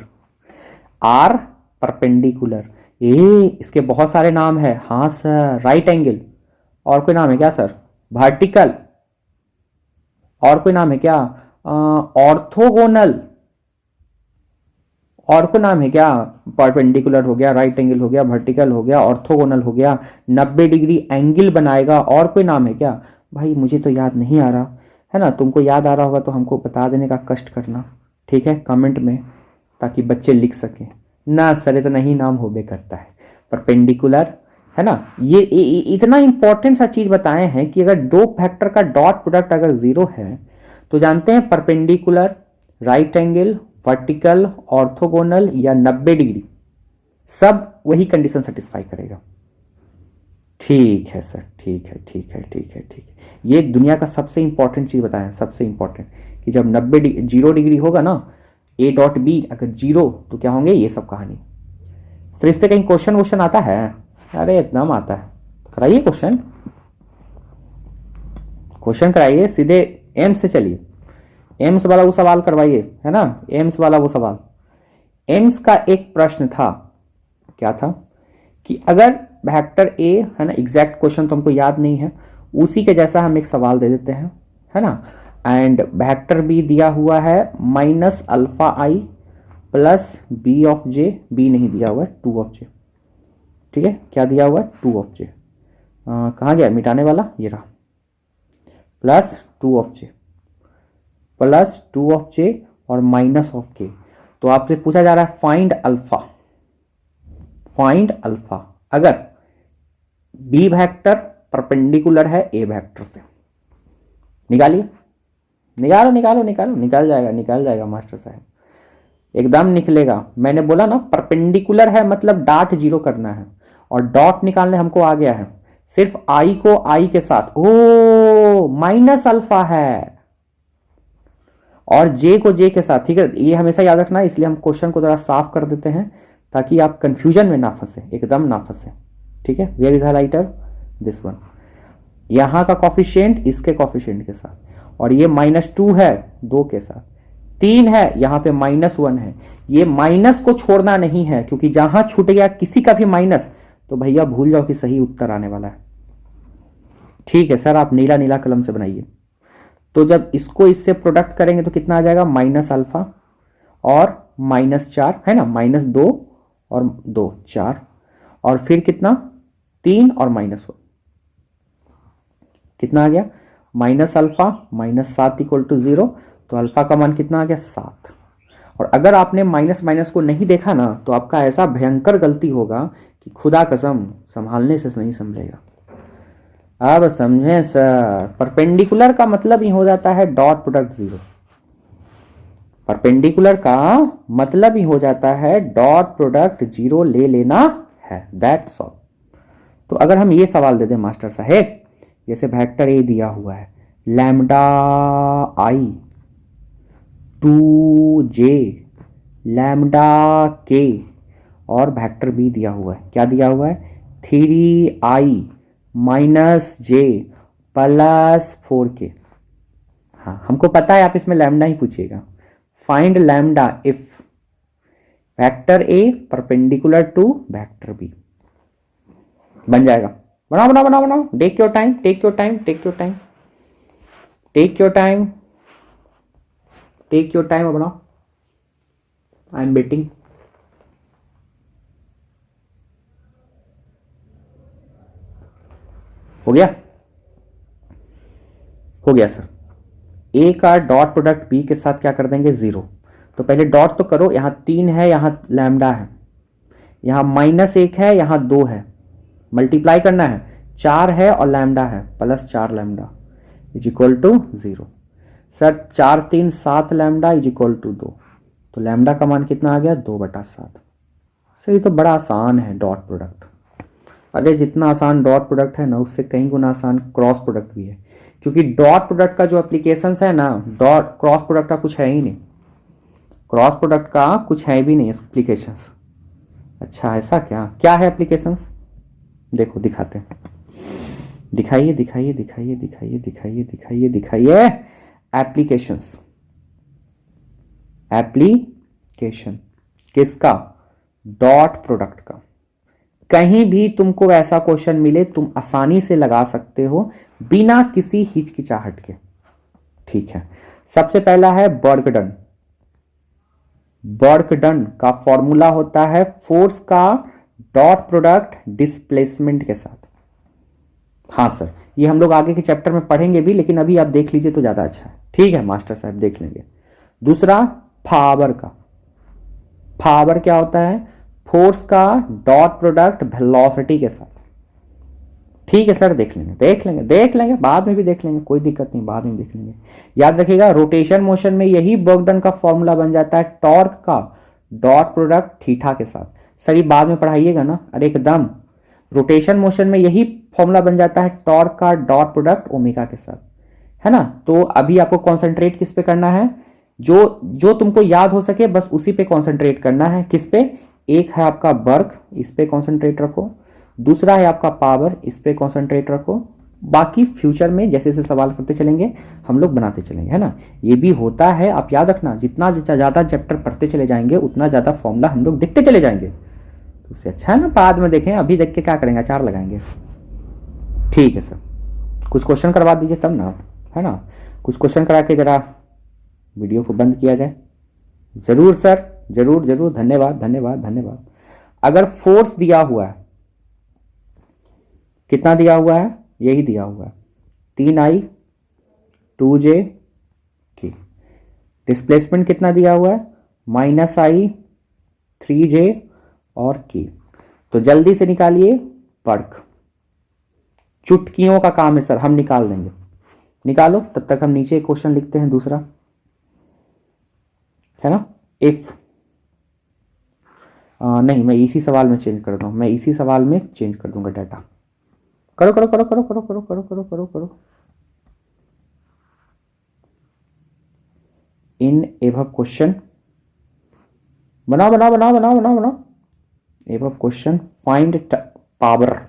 आर परपेंडिकुलर। ए इसके बहुत सारे नाम है। हाँ सर, राइट एंगल, और कोई नाम है क्या सर? वर्टिकल, और कोई नाम है क्या? ऑर्थोगोनल, और कोई नाम है क्या? परपेंडिकुलर हो गया, राइट एंगल हो गया, वर्टिकल हो गया, ऑर्थोगोनल हो गया, 90 डिग्री एंगल बनाएगा, और कोई नाम है क्या? भाई मुझे तो याद नहीं आ रहा है ना, तुमको याद आ रहा होगा तो हमको बता देने का कष्ट करना, ठीक है, कमेंट में, ताकि बच्चे लिख सकें। ना सर इतना ही नाम होबे करता है, परपेंडिकुलर, है ना। ये इतना इंपॉर्टेंट सा चीज बताए हैं कि अगर दो फैक्टर का डॉट प्रोडक्ट अगर जीरो है तो जानते हैं perpendicular, right angle, vertical, orthogonal या 90 डिग्री, सब वही कंडीशन सेटिस्फाई करेगा। ठीक है सर, ठीक है ठीक है ठीक है ठीक है। ये दुनिया का सबसे इंपॉर्टेंट चीज बताया, सबसे इंपॉर्टेंट, कि जब 0 डिग्री होगा ना, ए डॉट बी अगर जीरो तो क्या होंगे, ये सब कहानी। सर इस पे कहीं क्वेश्चन आता है? अरे एकदम आता है, कराइए क्वेश्चन, क्वेश्चन कराइए, सीधे एम्स से चलिए, एम्स वाला वो सवाल करवाइए, है ना, एम्स वाला वो सवाल। एम्स का एक प्रश्न था, क्या था कि अगर वेक्टर ए, है ना, एग्जैक्ट क्वेश्चन तो हमको याद नहीं है, उसी के जैसा हम एक सवाल दे देते हैं, है ना, एंड वेक्टर बी दिया हुआ है minus alpha i plus B of j, B नहीं दिया हुआ है, 2 ऑफ जे, ठीक है, क्या दिया हुआ है, 2 ऑफ जे, कहाँ गया मिटाने वाला, ये रहा, plus 2 of J, plus 2 of J और माइनस ऑफ के। तो आपसे पूछा जा रहा है फाइंड अल्फा, फाइंड अल्फा अगर बी वेक्टर परपेंडिकुलर है ए वेक्टर से। निकालिए, निकालो निकालो निकालो, निकल जाएगा मास्टर साहब, एकदम निकलेगा। मैंने बोला ना परपेंडिकुलर है मतलब डॉट जीरो करना है, और डॉट निकालने हमको आ गया है, सिर्फ आई को आई के साथ, ओ माइनस अल्फा है, और जे को जे के साथ, ठीक है, ये हमेशा याद रखना है, इसलिए हम क्वेश्चन को थोड़ा साफ कर देते हैं ताकि आप कंफ्यूजन में ना फंसे, एकदम ना फंसे, ठीक है। Where is highlighter, this one, यहां का कॉफिशिएंट इसके कॉफिशिएंट के साथ, और ये -2 है 2 के साथ, 3 है, यहां पे -1 है, ये माइनस को छोड़ना नहीं है, क्योंकि जहां छूट गया किसी का भी माइनस तो भैया भूल जाओ कि सही उत्तर आने वाला है। ठीक है सर, आप नीला नीला कलम से बनाइए। तो जब इसको इससे प्रोडक्ट करेंगे तो कितना आ जाएगा, माइनस अल्फा और -4, है ना, -2 और 2 4, और फिर कितना 3 और -1, कितना आ गया, माइनस अल्फा -7 इक्वल टू 0, तो अल्फा का मान कितना आ गया 7। और अगर आपने माइनस माइनस को नहीं देखा ना तो आपका ऐसा भयंकर गलती होगा कि खुदा कसम संभालने से नहीं संभलेगा। अब समझें सर, परपेंडिकुलर का मतलब ही हो जाता है डॉट प्रोडक्ट जीरो, परपेंडिकुलर का मतलब ही हो जाता है डॉट प्रोडक्ट जीरो ले लेना है, दैट्स ऑल। तो अगर हम ये सवाल दे दें मास्टर साहेब, जैसे वेक्टर ए दिया हुआ है लैम्डा आई 2j लैम्डा के, और वेक्टर बी दिया हुआ है, क्या दिया हुआ है 3i -j प्लस 4k। हाँ हमको पता है आप इसमें लैम्डा ही पूछिएगा, find lambda if vector A perpendicular to vector B. बन जाएगा, बनाओ बनाओ बनाओ बनाओ, take your time take your time take your time take your time take your time, बनाओ, आई एम वेटिंग। हो गया, हो गया सर। ए का डॉट प्रोडक्ट बी के साथ क्या कर देंगे 0, तो पहले डॉट तो करो, यहां 3 है, यहां लैम्डा है, यहां -1 है, यहां 2 है, मल्टीप्लाई करना है, 4 है और लैम्डा है, +4 lambda is equal to 0। Sir 4 3 7 lambda is equal to 2, तो लैम्डा का मान कितना आ गया 2/7। सर ये तो बड़ा आसान है डॉट प्रोडक्ट, अरे जितना आसान डॉट प्रोडक्ट है ना उससे कहीं गुना आसान क्रॉस प्रोडक्ट भी है, क्योंकि डॉट प्रोडक्ट का जो एप्लीकेशंस है ना, डॉट क्रॉस प्रोडक्ट का कुछ है ही नहीं, क्रॉस प्रोडक्ट का कुछ है भी नहीं एप्लीकेशंस। अच्छा ऐसा क्या क्या है एप्लीकेशंस, देखो दिखाते हैं, दिखाइए दिखाइए दिखाइए दिखाइए दिखाइए दिखाइए दिखाइए एप्लीकेशंस, एप्लीकेशन किसका, डॉट प्रोडक्ट का। कहीं भी तुमको ऐसा क्वेश्चन मिले तुम आसानी से लगा सकते हो बिना किसी हिचकिचाहट के, ठीक है। सबसे पहला है बर्गडन, बर्गडन का फॉर्मूला होता है फोर्स का डॉट प्रोडक्ट डिस्प्लेसमेंट के साथ। हाँ सर ये हम लोग आगे के चैप्टर में पढ़ेंगे भी, लेकिन अभी आप देख लीजिए तो ज्यादा अच्छा है, ठीक है मास्टर साहब देख लेंगे। दूसरा फावर का, फावर क्या होता है, फोर्स का डॉट प्रोडक्ट वेलोसिटी के साथ, ठीक है सर, देख लेंगे देख लेंगे देख लेंगे, बाद में भी देख लेंगे, कोई दिक्कत नहीं, बाद में देख लेंगे। याद रखिएगा रोटेशन मोशन में यही वर्क डन का फॉर्मूला बन जाता है टॉर्क का डॉट प्रोडक्ट थीटा के साथ। सर ये बाद में पढ़ाइएगा ना, अरे एकदम रोटेशन मोशन में यही फॉर्मूला बन जाता है टॉर्क का डॉट प्रोडक्ट ओमेगा के साथ, है ना। तो अभी आपको कॉन्सेंट्रेट किस पे करना है, जो जो तुमको याद हो सके बस उसी पे कॉन्सेंट्रेट करना है। किस पे, एक है आपका वर्क, इस पे कॉन्सेंट्रेट रखो, दूसरा है आपका पावर, इस पे कॉन्सेंट्रेट रखो। बाकी फ्यूचर में जैसे जैसे सवाल करते चलेंगे हम लोग बनाते चलेंगे, है ना। ये भी होता है, आप याद रखना, जितना ज़्यादा चैप्टर पढ़ते चले जाएंगे उतना ज़्यादा फॉर्मूला हम लोग देखते चले जाएंगे। तो उससे अच्छा है ना बाद में देखें, अभी देख के क्या करेंगे, अचार लगाएंगे। ठीक है सर, कुछ क्वेश्चन करवा दीजिए तब ना, है ना। कुछ क्वेश्चन करा के जरा वीडियो को बंद किया जाए। ज़रूर सर, ज़रूर ज़रूर, धन्यवाद धन्यवाद धन्यवाद। अगर फोर्स दिया हुआ है, कितना दिया हुआ है, यही दिया हुआ है 3I 2J के। डिस्प्लेसमेंट कितना दिया हुआ है, -I 3J और के। तो जल्दी से निकालिए वर्क, चुटकियों का काम है सर, हम निकाल देंगे। निकालो, तब तक हम नीचे क्वेश्चन लिखते हैं दूसरा, है ना। इफ नहीं, मैं इसी सवाल में चेंज कर दूँ, मैं इसी सवाल में चेंज कर दूंगा डाटा। करो करो करो करो करो करो करो करो करो करो। इन एबव क्वेश्चन बनाओ बनाओ बनाओ बनाओ बनाओ बनाओ। Above question find power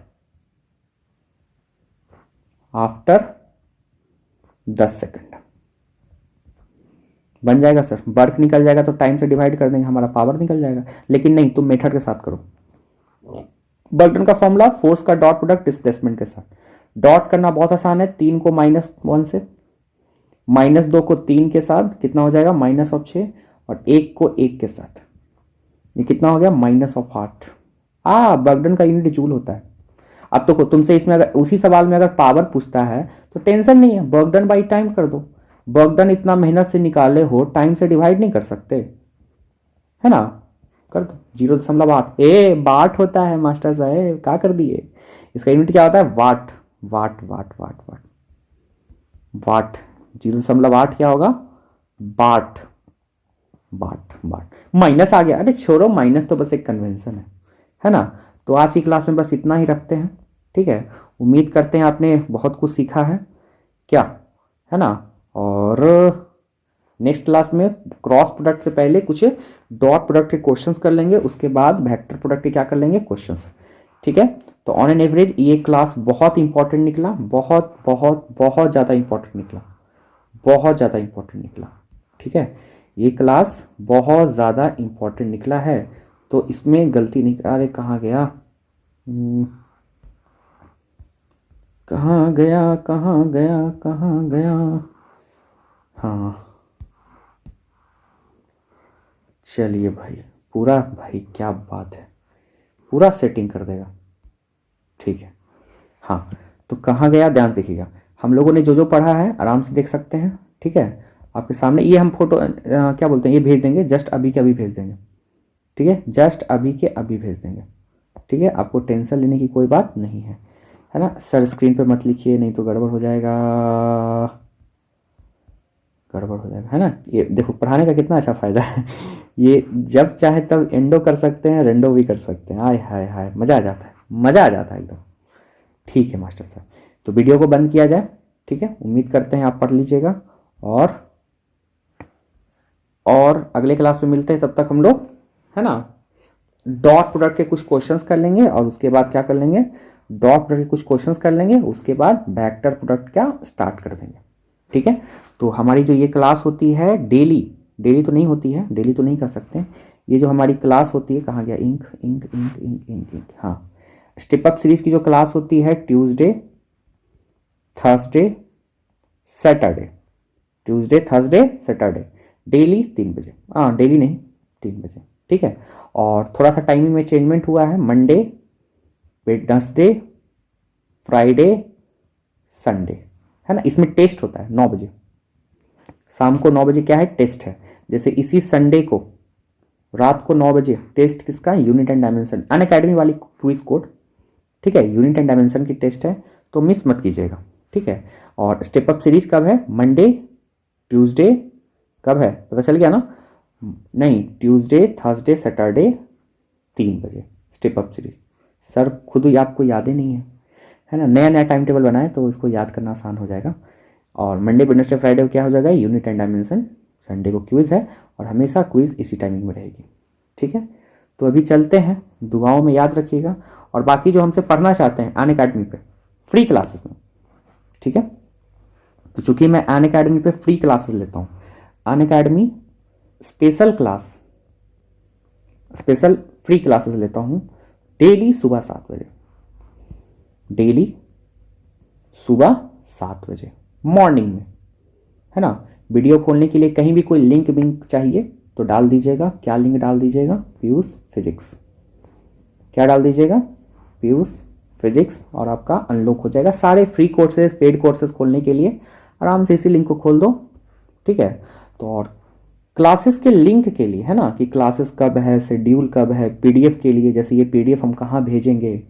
after 10 second. बन जाएगा सर, वर्क निकल जाएगा तो टाइम से डिवाइड कर देंगे, हमारा पावर निकल जाएगा। लेकिन नहीं, तुम मेथड के साथ करो। वर्क डन का फॉर्मूला फोर्स का डॉट प्रोडक्ट डिस्प्लेसमेंट के साथ। डॉट करना बहुत आसान है, 3 को -1 से, -2 को 3 के साथ, कितना हो जाएगा -6, और 1 को 1 के साथ, ये कितना हो गया -8। वर्क डन का यूनिट जूल होता है। अब तो तुमसे इसमें अगर उसी सवाल में अगर पावर पूछता है तो टेंशन नहीं है, वर्क डन बाई टाइम कर दो। वर्क डन इतना मेहनत से निकाले हो, टाइम से डिवाइड नहीं कर सकते, है ना, कर दो। 0.8 वाट होता है मास्टर साहब, क्या कर दिए। इसका यूनिट क्या होता है, वाट वाट वाट वाट वाट वाट। 0.8 क्या होगा, वाट वाट वाट। माइनस आ गया, अरे छोड़ो, माइनस तो बस एक कन्वेंशन है ना। तो आज की क्लास में बस इतना ही रखते हैं, ठीक है। उम्मीद करते हैं आपने बहुत कुछ सीखा है क्या, है ना। और नेक्स्ट क्लास में क्रॉस प्रोडक्ट से पहले कुछ डॉट प्रोडक्ट के क्वेश्चंस कर लेंगे, उसके बाद वेक्टर प्रोडक्ट के क्या कर लेंगे, क्वेश्चंस, ठीक है। तो ऑन एन एवरेज ये क्लास बहुत इंपॉर्टेंट निकला, बहुत बहुत बहुत ज़्यादा इंपॉर्टेंट निकला, बहुत ज़्यादा इंपॉर्टेंट निकला, ठीक है। ये क्लास बहुत ज़्यादा इंपॉर्टेंट निकला है, तो इसमें गलती नहीं। अरे कहाँ गया, कहाँ गया कहाँ गया कहाँ गया, हाँ चलिए भाई, पूरा भाई क्या बात है, पूरा सेटिंग कर देगा, ठीक है। हाँ तो कहाँ गया, ध्यान देखिएगा। हम लोगों ने जो जो पढ़ा है आराम से देख सकते हैं, ठीक है। आपके सामने ये हम फोटो क्या बोलते हैं, ये भेज देंगे, जस्ट अभी के अभी भेज देंगे, ठीक है, जस्ट अभी के अभी भेज देंगे, ठीक है। आपको टेंशन लेने की कोई बात नहीं है ना। सर स्क्रीन पे मत लिखिए, नहीं तो गड़बड़ हो जाएगा, गड़बड़ हो जाएगा, है ना। ये देखो पढ़ाने का कितना अच्छा फ़ायदा है। ये जब चाहे तब एंडो कर सकते हैं, रेंडो भी कर सकते हैं, आय हाय हाय, मज़ा आ जाता है, मज़ा आ जाता है एकदम। ठीक है मास्टर साहब, तो वीडियो को बंद किया जाए, ठीक है। उम्मीद करते हैं आप पढ़ लीजिएगा, और अगले क्लास में मिलते हैं, तब तक हम लोग, है ना, डॉट प्रोडक्ट के कुछ क्वेश्चंस कर लेंगे, और उसके बाद क्या कर लेंगे, डॉट प्रोडक्ट के कुछ क्वेश्चंस कर लेंगे, उसके बाद वेक्टर प्रोडक्ट क्या स्टार्ट कर देंगे, ठीक है। तो हमारी जो ये क्लास होती है डेली, डेली तो नहीं होती है, डेली तो नहीं कर सकते, ये जो हमारी क्लास होती है, कहाँ गया, ink ink ink ink ink ink, हाँ, स्टेप अप सीरीज की जो क्लास होती है Tuesday Thursday Saturday, Tuesday Thursday Saturday, daily 3 बजे, हाँ डेली नहीं 3 बजे, ठीक है। और थोड़ा सा टाइमिंग में चेंजमेंट हुआ है, मंडे वेडनेसडे फ्राइडे संडे, है ना। इसमें टेस्ट होता है 9 बजे, शाम को 9 बजे क्या है, टेस्ट है। जैसे इसी संडे को रात को 9 बजे टेस्ट किसका, यूनिट एंड डायमेंशन, अनअकैडमी वाली क्विज कोड, ठीक है, यूनिट एंड डायमेंशन की टेस्ट है, तो मिस मत कीजिएगा, ठीक है। और स्टेप अप सीरीज कब है? मंडे, ट्यूसडे, कब है पता चल गया ना? नहीं, ट्यूसडे, थर्सडे, सैटरडे 3 बजे स्टेप अप सीरीज। सर खुद ही आपको याद ही नहीं है ना, नया नया टाइम टेबल बनाए तो इसको याद करना आसान हो जाएगा। और मंडे, वेडनेसडे, फ्राइडे को क्या हो जाएगा? Unit and dimension. संडे को क्विज़ है और हमेशा क्विज़ इसी टाइमिंग में रहेगी, ठीक है। तो अभी चलते हैं, दुआओं में याद रखिएगा। और बाकी जो हमसे पढ़ना चाहते हैं अनअकैडमी पे फ्री क्लासेस में, ठीक है, तो चूंकि मैं अनअकैडमी पे फ्री क्लासेस लेता हूँ, Unacademy special class, special free classes लेता हूँ डेली सुबह 7 बजे, डेली सुबह 7 बजे मॉर्निंग में, है ना। वीडियो खोलने के लिए कहीं भी कोई लिंक विंक चाहिए तो डाल दीजिएगा। क्या लिंक डाल दीजिएगा? पीयूष फिजिक्स। क्या डाल दीजिएगा? पीयूष फिजिक्स, और आपका अनलॉक हो जाएगा। सारे फ्री कोर्सेज, पेड कोर्सेज खोलने के लिए आराम से इसी लिंक को खोल दो, ठीक है। तो और क्लासेस के लिंक के लिए, है ना, कि क्लासेस कब है, शेड्यूल कब है, पीडीएफ के लिए, जैसे ये पीडीएफ हम कहाँ भेजेंगे,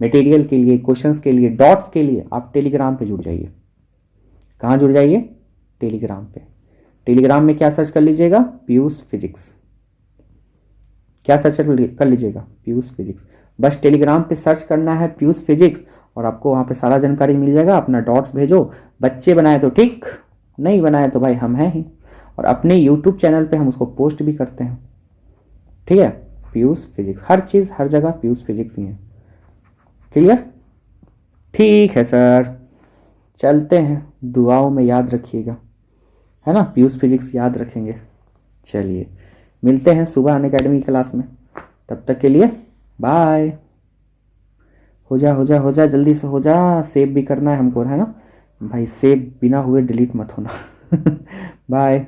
मटेरियल के लिए, क्वेश्चंस के लिए, डॉट्स के लिए, आप टेलीग्राम पे जुड़ जाइए। कहाँ जुड़ जाइए? टेलीग्राम पे। टेलीग्राम में क्या सर्च कर लीजिएगा? पीयूष फिजिक्स। क्या सर्च कर लीजिएगा? पीयूष फिजिक्स। बस टेलीग्राम पे सर्च करना है पीयूष फिजिक्स और आपको वहाँ पे सारा जानकारी मिल जाएगा। अपना डॉट्स भेजो, बच्चे बनाए तो ठीक, नहीं बनाए तो भाई हम हैं ही। और अपने यूट्यूब चैनल पे हम उसको पोस्ट भी करते हैं, ठीक है। पीयूष फिजिक्स, हर चीज़ हर जगह पीयूष फिजिक्स ही है। क्लियर? ठीक है सर, चलते हैं, दुआओं में याद रखिएगा, है ना, पीयूष फिजिक्स याद रखेंगे। चलिए मिलते हैं सुबह अनअकैडमी क्लास में, तब तक के लिए बाय। हो जा हो जा हो जा, जल्दी से हो जा, सेव भी करना है हमको, है ना भाई, सेव बिना हुए डिलीट मत होना। बाय।